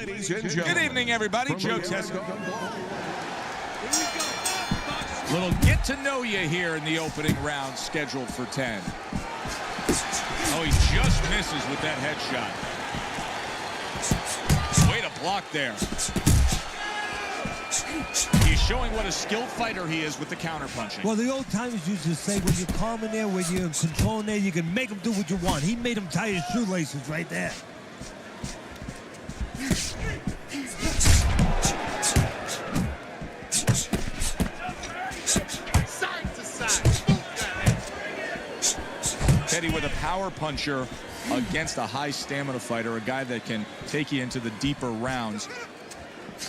Ladies and Good gentlemen, evening, everybody. Joe Tessa. from Little get to know you here in the opening round, scheduled for 10. Oh, he just misses with that headshot. Way to block there. He's showing what a skilled fighter he is with the counterpunching. well, the old timers used to say when you're calm in there, when you're in control in there, you can make them do what you want. He made him tie his shoelaces right there. Teddy with a power puncher against a high stamina fighter, a guy that can take you into the deeper rounds.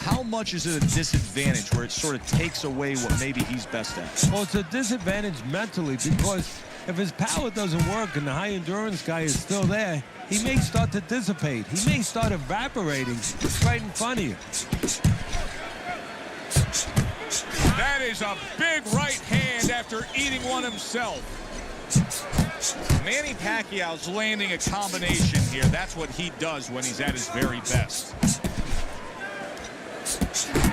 How much is it a disadvantage where it sort of takes away what maybe he's best at? Well, it's a disadvantage mentally because if his power doesn't work and the high endurance guy is still there, he may start to dissipate. He may start evaporating right in front of you. That is a big right hand after eating one himself. Manny Pacquiao's landing a combination here. That's what he does when he's at his very best.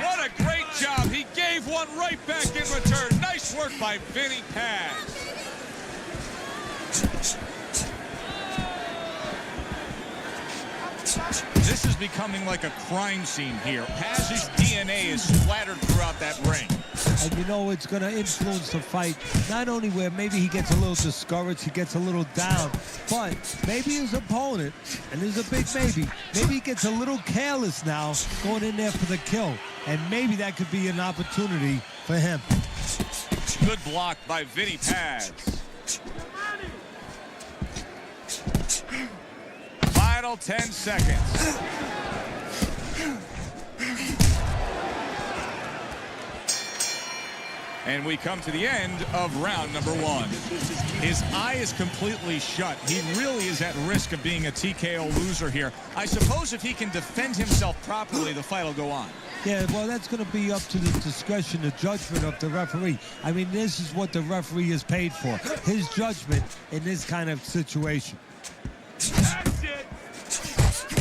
What a great job. He gave one right back in return. Nice work by Vinny Paz. This is becoming like a crime scene here. Paz's DNA is splattered throughout that ring. And you know it's going to influence the fight, not only where maybe he gets a little discouraged, he gets a little down, but maybe his opponent, and there's a big maybe he gets a little careless now going in there for the kill. And maybe that could be an opportunity for him. Good block by Vinny Paz. Final 10 seconds. And we come to the end of round number 1. His eye is completely shut. He really is at risk of being a TKO loser here. I suppose if he can defend himself properly, the fight will go on. Yeah, well, that's going to be up to the discretion, the judgment of the referee. I mean, this is what the referee is paid for, his judgment in this kind of situation. That's it.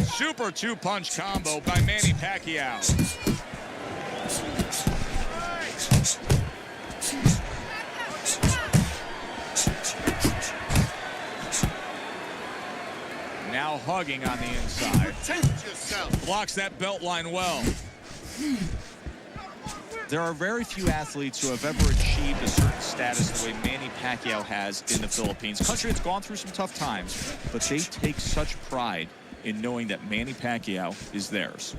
Super two-punch combo by Manny Pacquiao. Now hugging on the inside. Protect yourself. Blocks that belt line well. There are very few athletes who have ever achieved a certain status the way Manny Pacquiao has in the Philippines. A country that's gone through some tough times, but they take such pride in knowing that Manny Pacquiao is theirs.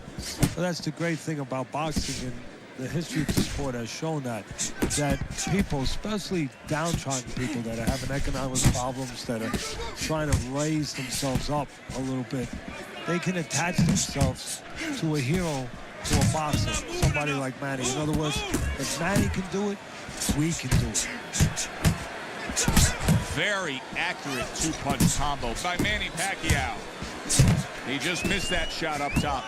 Well, that's the great thing about boxing, and the history of the sport has shown that people, especially downtrodden people that are having economic problems, that are trying to raise themselves up a little bit, they can attach themselves to a hero, to a boxer, somebody like Manny. In other words, if Manny can do it, we can do it. Very accurate two-punch combo by Manny Pacquiao. He just missed that shot up top.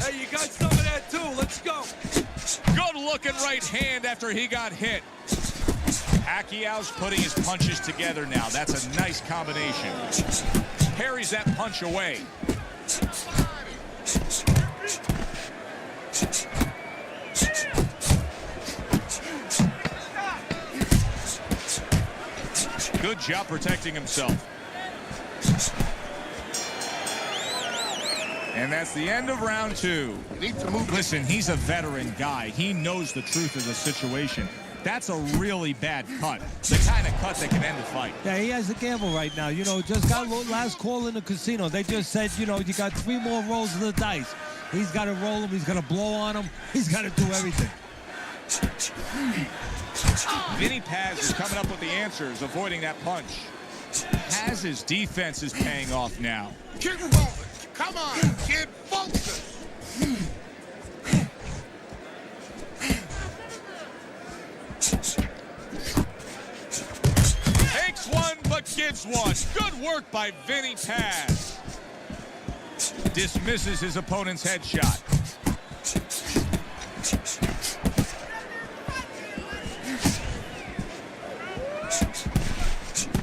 Hey, you got some of that too. Let's go. Good looking right hand after he got hit. Pacquiao's putting his punches together now. That's a nice combination. Parries that punch away. Good job protecting himself. And that's the end of round 2. Need to move. Listen, he's a veteran guy. He knows the truth of the situation. That's a really bad cut. The kind of cut that can end the fight. Yeah, he has a gamble right now. You know, just got last call in the casino. They just said, you know, you got 3 more rolls of the dice. He's got to roll them. He's got to blow on them. He's got to do everything. Vinny Paz is coming up with the answers, avoiding that punch. Paz's defense is paying off now. Keep moving. Come on, kid. Focus. Takes one, but gives one. Good work by Vinny Paz. Dismisses his opponent's headshot.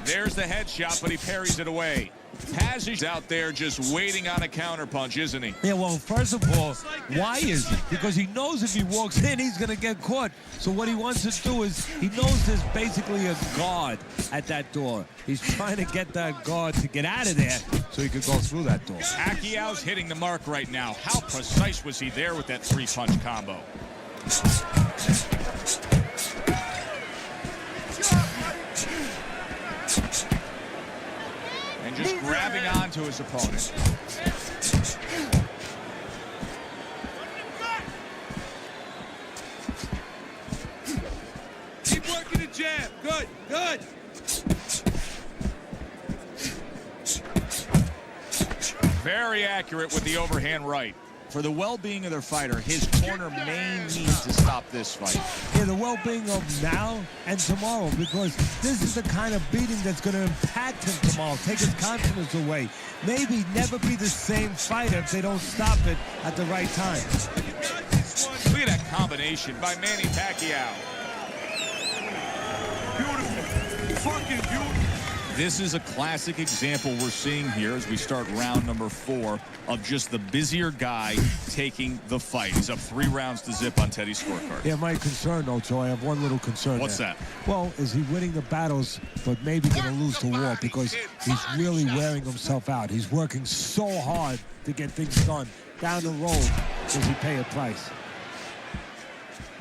There's the headshot, but he parries it away. Paz is out there just waiting on a counterpunch, isn't he? Yeah, well, first of all, why is it? Because he knows if he walks in, he's going to get caught. So what he wants to do is, he knows there's basically a guard at that door. He's trying to get that guard to get out of there so he could go through that door. Pacquiao's hitting the mark right now. How precise was he there with that 3-punch combo? And just grabbing onto his opponent. Keep working the jab. Good, good. Very accurate with the overhand right. For the well-being of their fighter, his corner may need to stop this fight. Yeah, the well-being of now and tomorrow, because this is the kind of beating that's going to impact him tomorrow, take his confidence away. Maybe never be the same fighter if they don't stop it at the right time. Look at that combination by Manny Pacquiao. Beautiful. Fucking beautiful. This is a classic example we're seeing here as we start round number 4 of just the busier guy taking the fight. He's up 3 rounds to zip on Teddy's scorecard. Yeah, my concern, though, Joe, I have one little concern. What's there. that? Well, is he winning the battles, but maybe going to lose the war because he's really wearing himself out. He's working so hard to get things done. Down the road, does he pay a price?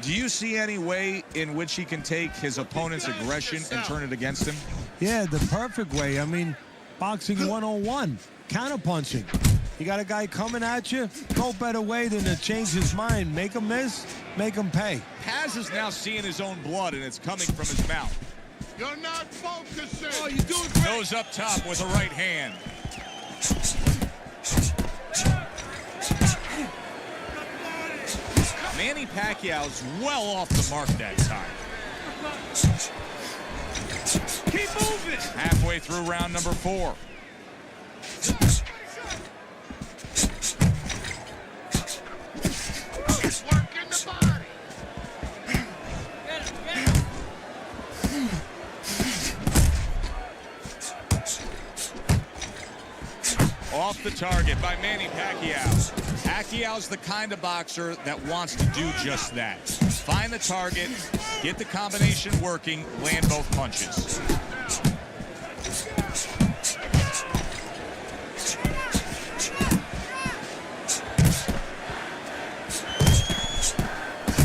Do you see any way in which he can take his opponent's aggression and turn it against him? Yeah, the perfect way. I mean, boxing 101, counterpunching. You got a guy coming at you, no better way than to change his mind. Make him miss, make him pay. Paz is now seeing his own blood, and it's coming from his mouth. You're not focusing. Oh, you're doing great. Goes up top with a right hand. Manny Pacquiao's well off the mark that time. Keep moving. Halfway through round number 4. Working the body. Off the target by Manny Pacquiao. Pacquiao's the kind of boxer that wants to do just that. Find the target, get the combination working, land both punches.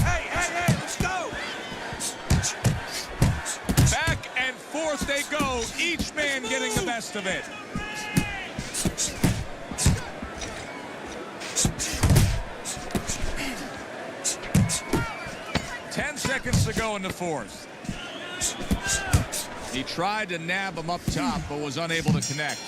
Hey, let's go. Back and forth they go, each man getting the best of it. Seconds to go in the 4th. He tried to nab him up top, but was unable to connect.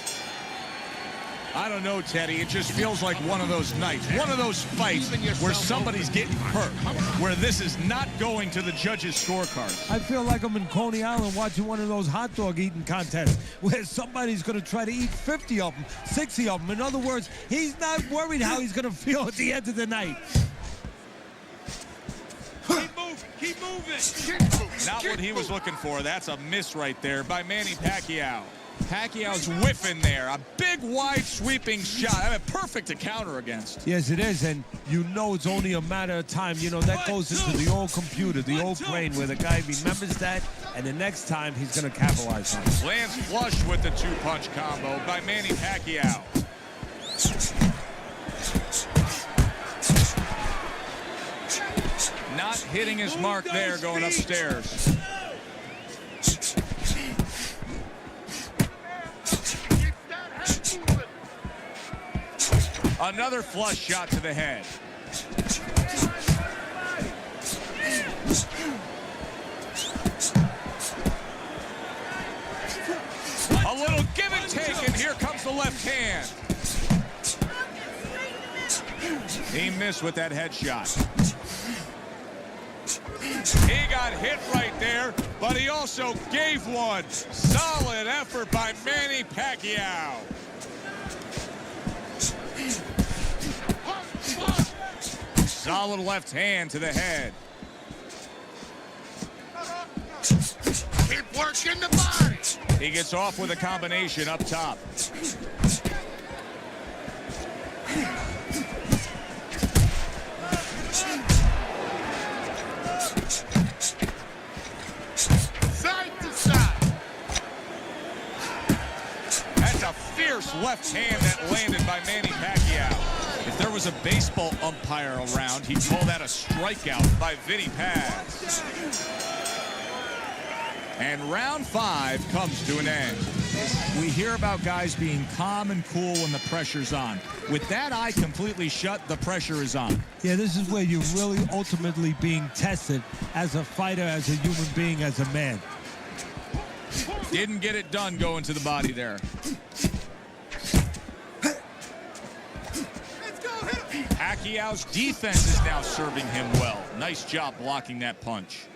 I don't know, Teddy. It just feels like one of those nights, one of those fights where somebody's getting hurt, where this is not going to the judges' scorecards. I feel like I'm in Coney Island watching one of those hot dog eating contests where somebody's going to try to eat 50 of them, 60 of them. In other words, he's not worried how he's going to feel at the end of the night. Keep moving. Not what he was looking for. That's a miss right there by Manny Pacquiao. Pacquiao's whiffing there. A big, wide, sweeping shot. I mean, perfect to counter against. Yes, it is, and you know it's only a matter of time. You know, that goes into the old computer, the old brain, where the guy remembers that, and the next time he's going to capitalize on it. Lands flush with the 2-punch combo by Manny Pacquiao. Not hitting his mark there, going upstairs. Another flush shot to the head. A little give and take, and here comes the left hand. He missed with that headshot. He got hit right there, but he also gave one. Solid effort by Manny Pacquiao. Solid left hand to the head. Keep working the body. He gets off with a combination up top. Side to side. That's a fierce left hand that landed by Manny Pacquiao. If there was a baseball umpire around, he'd call that a strikeout by Vinny Paz. And round 5 comes to an end. We hear about guys being calm and cool when the pressure's on. With that eye completely shut, the pressure is on. Yeah, this is where you're really ultimately being tested as a fighter, as a human being, as a man. Didn't get it done going to the body there. Pacquiao's defense is now serving him well. Nice job blocking that punch.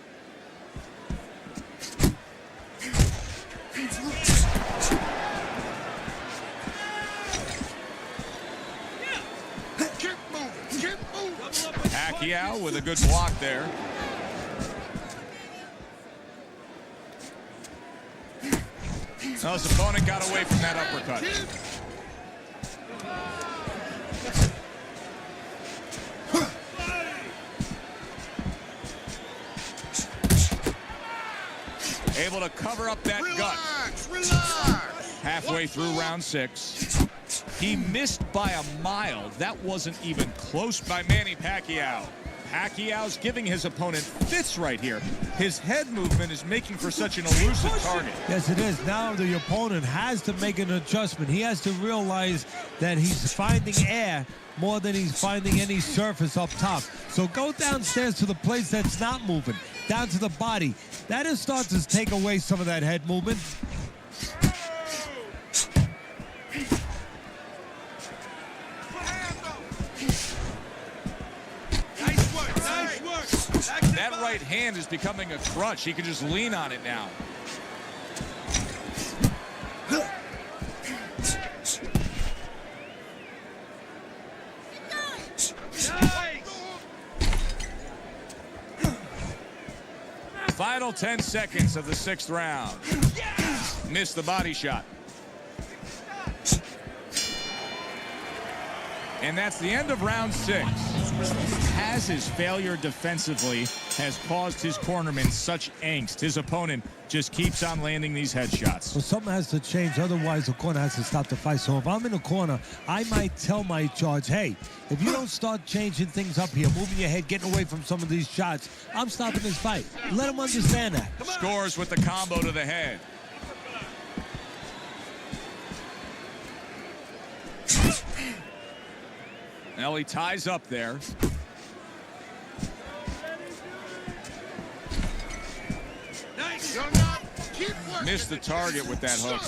Keep moving. Pacquiao with a good block there. Well, his opponent got away from that uppercut. Able to cover up that gut. Relax. Halfway through round 6. He missed by a mile. That wasn't even close by Manny Pacquiao. Pacquiao's giving his opponent fits right here. His head movement is making for such an elusive target. Yes, it is. Now the opponent has to make an adjustment. He has to realize that he's finding air more than he's finding any surface up top. So go downstairs to the place that's not moving, down to the body. That'll start to take away some of that head movement. That right hand is becoming a crutch. He can just lean on it now. Final 10 seconds of the 6th round. Missed the body shot. And that's the end of round 6. Haz's failure defensively has caused his cornerman such angst. His opponent just keeps on landing these headshots. Well, something has to change. Otherwise, the corner has to stop the fight. So if I'm in the corner, I might tell my charge, hey, if you don't start changing things up here, moving your head, getting away from some of these shots, I'm stopping this fight. Let him understand that. Scores with the combo to the head. Well, he ties up there. Missed the target with that hook.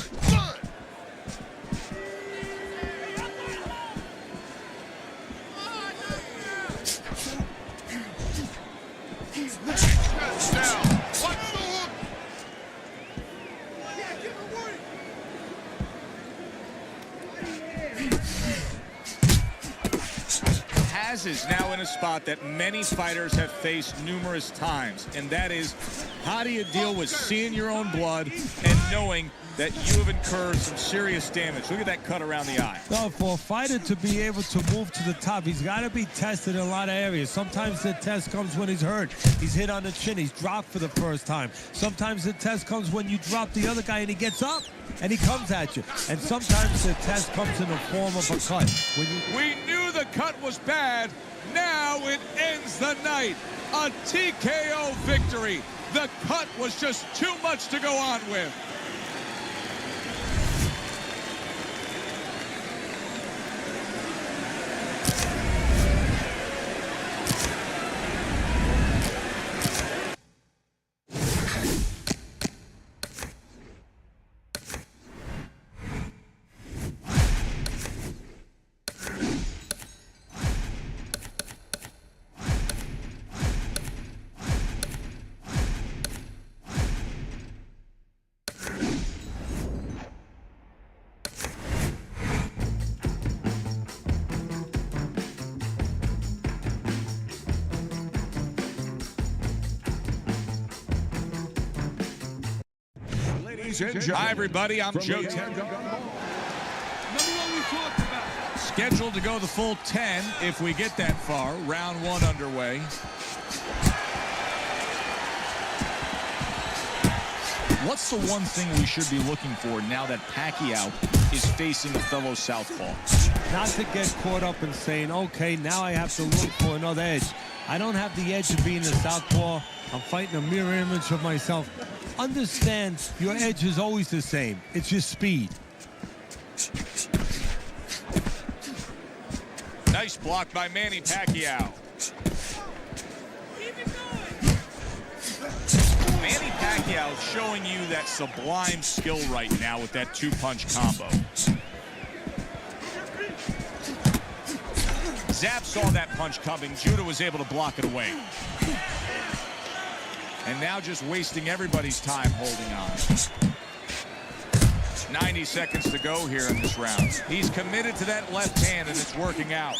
Haz is now in a spot that many fighters have faced numerous times, and that is, how do you deal with seeing your own blood and knowing that you have incurred some serious damage? Look at that cut around the eye. No, for a fighter to be able to move to the top, he's got to be tested in a lot of areas. Sometimes the test comes when he's hurt. He's hit on the chin. He's dropped for the first time. Sometimes the test comes when you drop the other guy and he gets up and he comes at you. And sometimes the test comes in the form of a cut. We knew the cut was bad. Now it ends the night. A TKO victory. The cut was just too much to go on with. Hi, everybody. I'm Joe Ten. Number one we talked about. Scheduled to go the full 10 if we get that far. Round 1 underway. What's the one thing we should be looking for now that Pacquiao is facing a fellow southpaw? Not to get caught up in saying, okay, now I have to look for another edge. I don't have the edge of being a southpaw. I'm fighting a mirror image of myself. Understand your edge is always the same. It's your speed. Nice block by Manny Pacquiao. Manny Pacquiao showing you that sublime skill right now with that 2-punch combo. Zap saw that punch coming. Judah was able to block it away. And now just wasting everybody's time holding on. 90 seconds to go here in this round. He's committed to that left hand, and it's working out.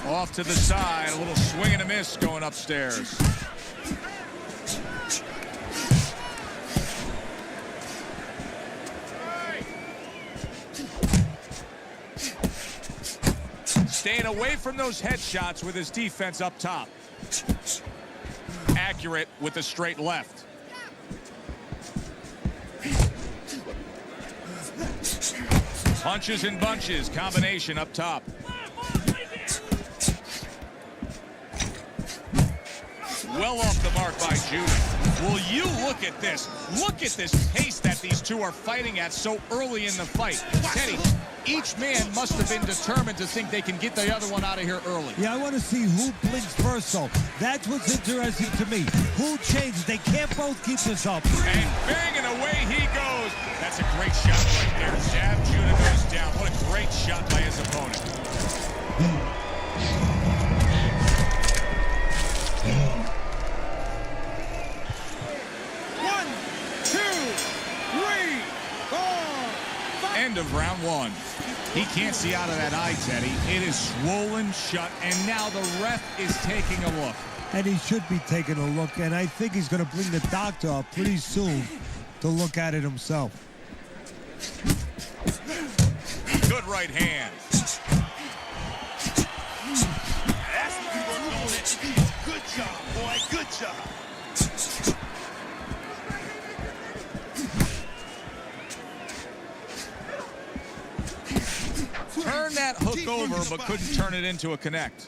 Off to the side, a little swing and a miss going upstairs. Staying away from those headshots with his defense up top. Accurate with the straight left. Punches and bunches, combination up top. well off the mark by Judah. Will you look at this? Look at this pace that these two are fighting at so early in the fight. Teddy, each man must have been determined to think they can get the other one out of here early. Yeah, I want to see who blinks first, though. That's what's interesting to me. Who changes? They can't both keep this up. And bang, and away he goes. That's a great shot right there. Zab Judah goes down. What a great shot by his opponent. End of round one. He can't see out of that eye, Teddy. It is swollen shut, and now the ref is taking a look. And he should be taking a look, and I think he's going to bring the doctor up pretty soon to look at it himself. Good right hand. That's what we were doing it. Good job, boy. Good job. Turn that hook over, but couldn't turn it into a connect.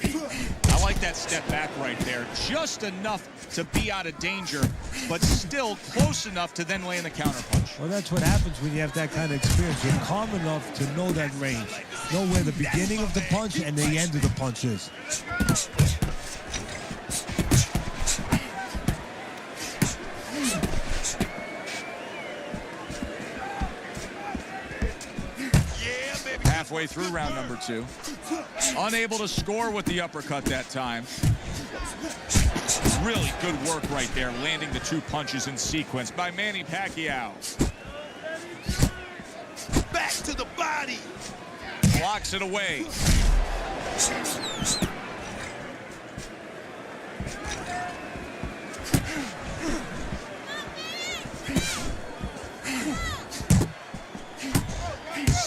I like that step back right there. Just enough to be out of danger, but still close enough to then land the counterpunch. Well, that's what happens when you have that kind of experience. You're calm enough to know that range. Know where the beginning of the punch and the end of the punch is. Halfway through round number two. Unable to score with the uppercut that time. Really good work right there, landing the two punches in sequence by Manny Pacquiao. Back to the body. Blocks it away.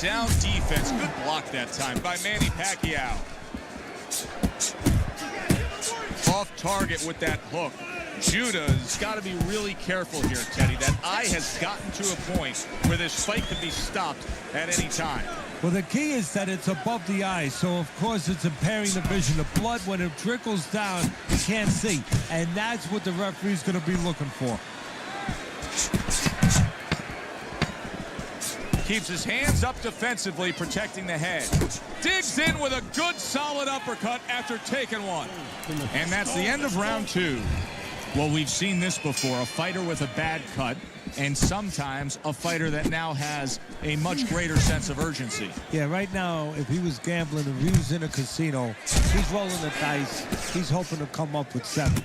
Sound defense. Good block that time by Manny Pacquiao. Off target with that hook. Judah's got to be really careful here, Teddy. That eye has gotten to a point where this fight can be stopped at any time. Well, the key is that it's above the eye, so of course it's impairing the vision. The blood, when it trickles down, you can't see. And that's what the referee's going to be looking for. Keeps his hands up defensively, protecting the head. Digs in with a good, solid uppercut after taking one. And that's the end of round two. Well, we've seen this before, a fighter with a bad cut, and sometimes a fighter that now has a much greater sense of urgency. Yeah, right now, if he was gambling, if he was in a casino, he's rolling the dice. He's hoping to come up with 7.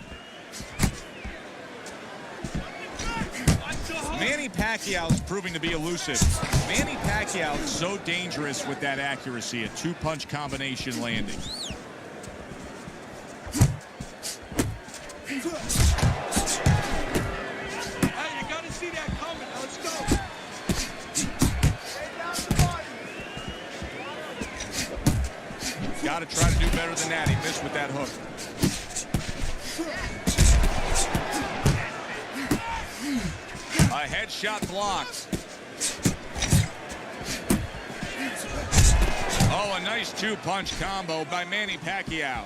Manny Pacquiao is proving to be elusive. Manny Pacquiao is so dangerous with that accuracy, a two-punch combination landing. Hey, you got to see that coming. Now let's go. Got to try to do better than that. He missed with that hook. A headshot blocked. Oh, a nice two-punch combo by Manny Pacquiao.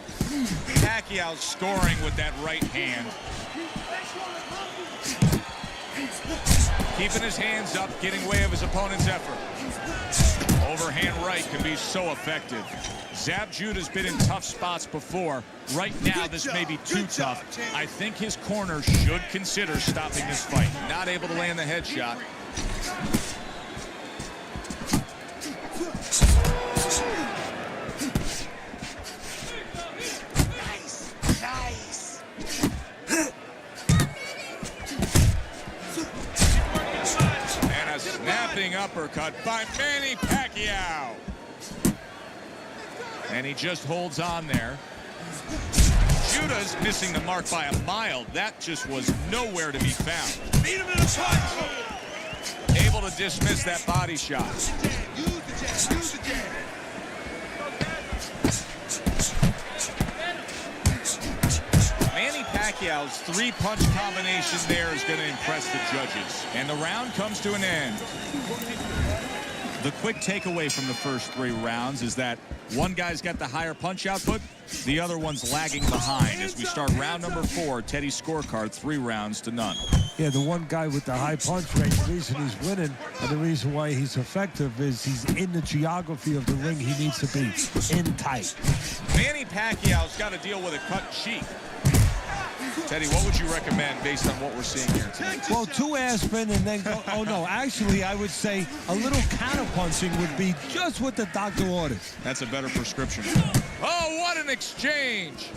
Pacquiao scoring with that right hand. Keeping his hands up, getting way of his opponent's effort. Overhand right can be so effective. Zab Judah's been in tough spots before. Right now, this may be too tough. I think his corner should consider stopping this fight. Not able to land the headshot. Nice. And a snapping uppercut by Manny Pacquiao. And he just holds on there. Judah's missing the mark by a mile. That just was nowhere to be found. Beat him in the punch. Able to dismiss that body shot. Use the jab. Use the jab. Manny Pacquiao's three-punch combination there is going to impress the judges. And the round comes to an end. The quick takeaway from the first 3 rounds is that one guy's got the higher punch output, the other one's lagging behind. As we start round number 4, Teddy's scorecard, 3 rounds to none. Yeah, the one guy with the high punch rate, the reason he's winning and the reason why he's effective is he's in the geography of the ring he needs to be, in tight. Manny Pacquiao's got to deal with a cut cheek. Teddy, what would you recommend based on what we're seeing here tonight? Well, 2 aspirin and then go, oh no, actually I would say a little counter-punching would be just what the doctor orders. That's a better prescription. Oh, what an exchange!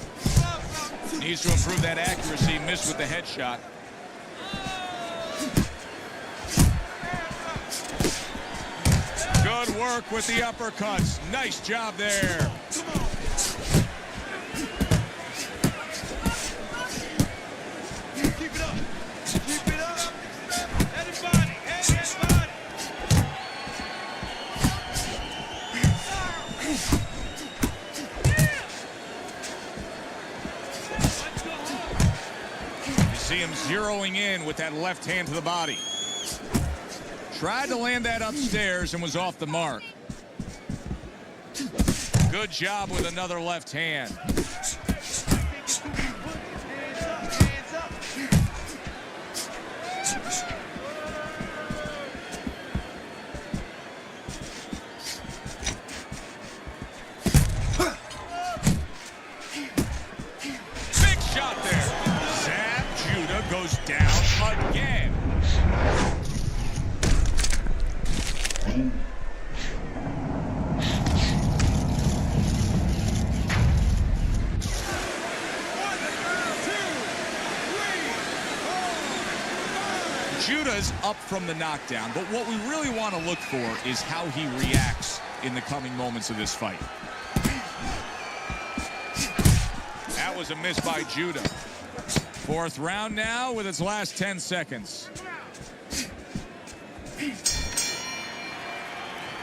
Needs to improve that accuracy, missed with the headshot. Good work with the uppercuts. Nice job there. Keep it up. Keep it up. Everybody. Everybody. You see him zeroing in with that left hand to the body. Tried to land that upstairs and was off the mark. Good job with another left hand. Big shot there. Zab Judah goes down again. Judah's up from the knockdown, but what we really want to look for is how he reacts in the coming moments of this fight. That was a miss by Judah. 4th round now with its last 10 seconds.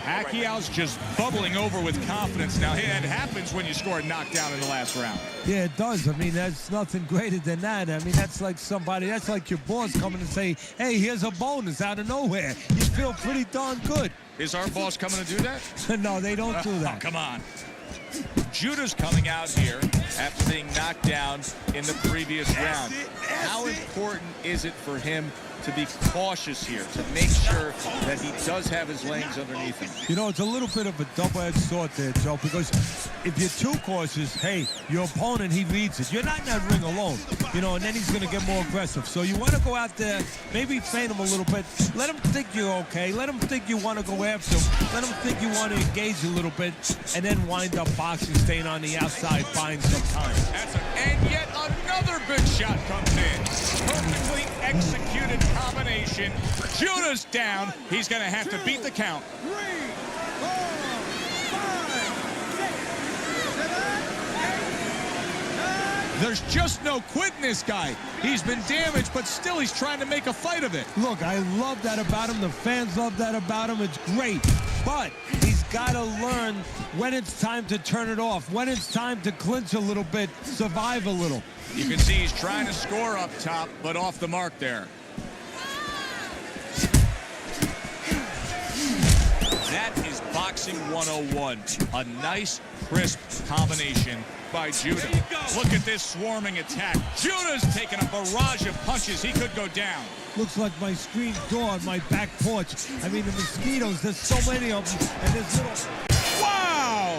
Pacquiao's just bubbling over with confidence now. Hey, that happens when you score a knockdown in the last round. Yeah, it does. I mean, that's nothing greater than that. I mean, that's like somebody, that's like your boss coming and say, hey, here's a bonus out of nowhere. You feel pretty darn good. Is our boss coming to do that? No, they don't do that. Oh, come on. Judah's coming out here after being knocked down in the previous round. How important is it for him to be cautious here, to make sure that he does have his legs underneath him? You know, it's a little bit of a double-edged sword there, Joe, because if you're too cautious, hey, your opponent, he reads it. You're not in that ring alone, you know, and then he's going to get more aggressive. So you want to go out there, maybe feint him a little bit. Let him think you're okay. Let him think you want to go after him. Let him think you want to engage a little bit, and then wind up boxing, staying on the outside, buying some time. And yet another big shot comes in. Perfectly executed combination. Judah's down. He's going to have to beat the count. 3, 4, 5, 6, 7, 8, 9. There's just no quitting this guy. He's been damaged, but still he's trying to make a fight of it. Look, I love that about him. The fans love that about him. It's great. But he's got to learn when it's time to turn it off, when it's time to clinch a little bit, survive a little. You can see he's trying to score up top, but off the mark there. That is boxing 101. A nice, crisp combination by Judah. Look at this swarming attack. Judah's taking a barrage of punches. He could go down. Looks like my screen door on my back porch. I mean, the mosquitoes, there's so many of them, and there's little... Wow!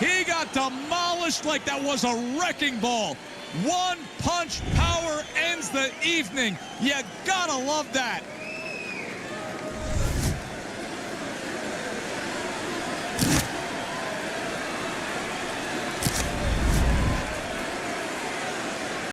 He got demolished like that was a wrecking ball. One punch power ends the evening. You gotta love that.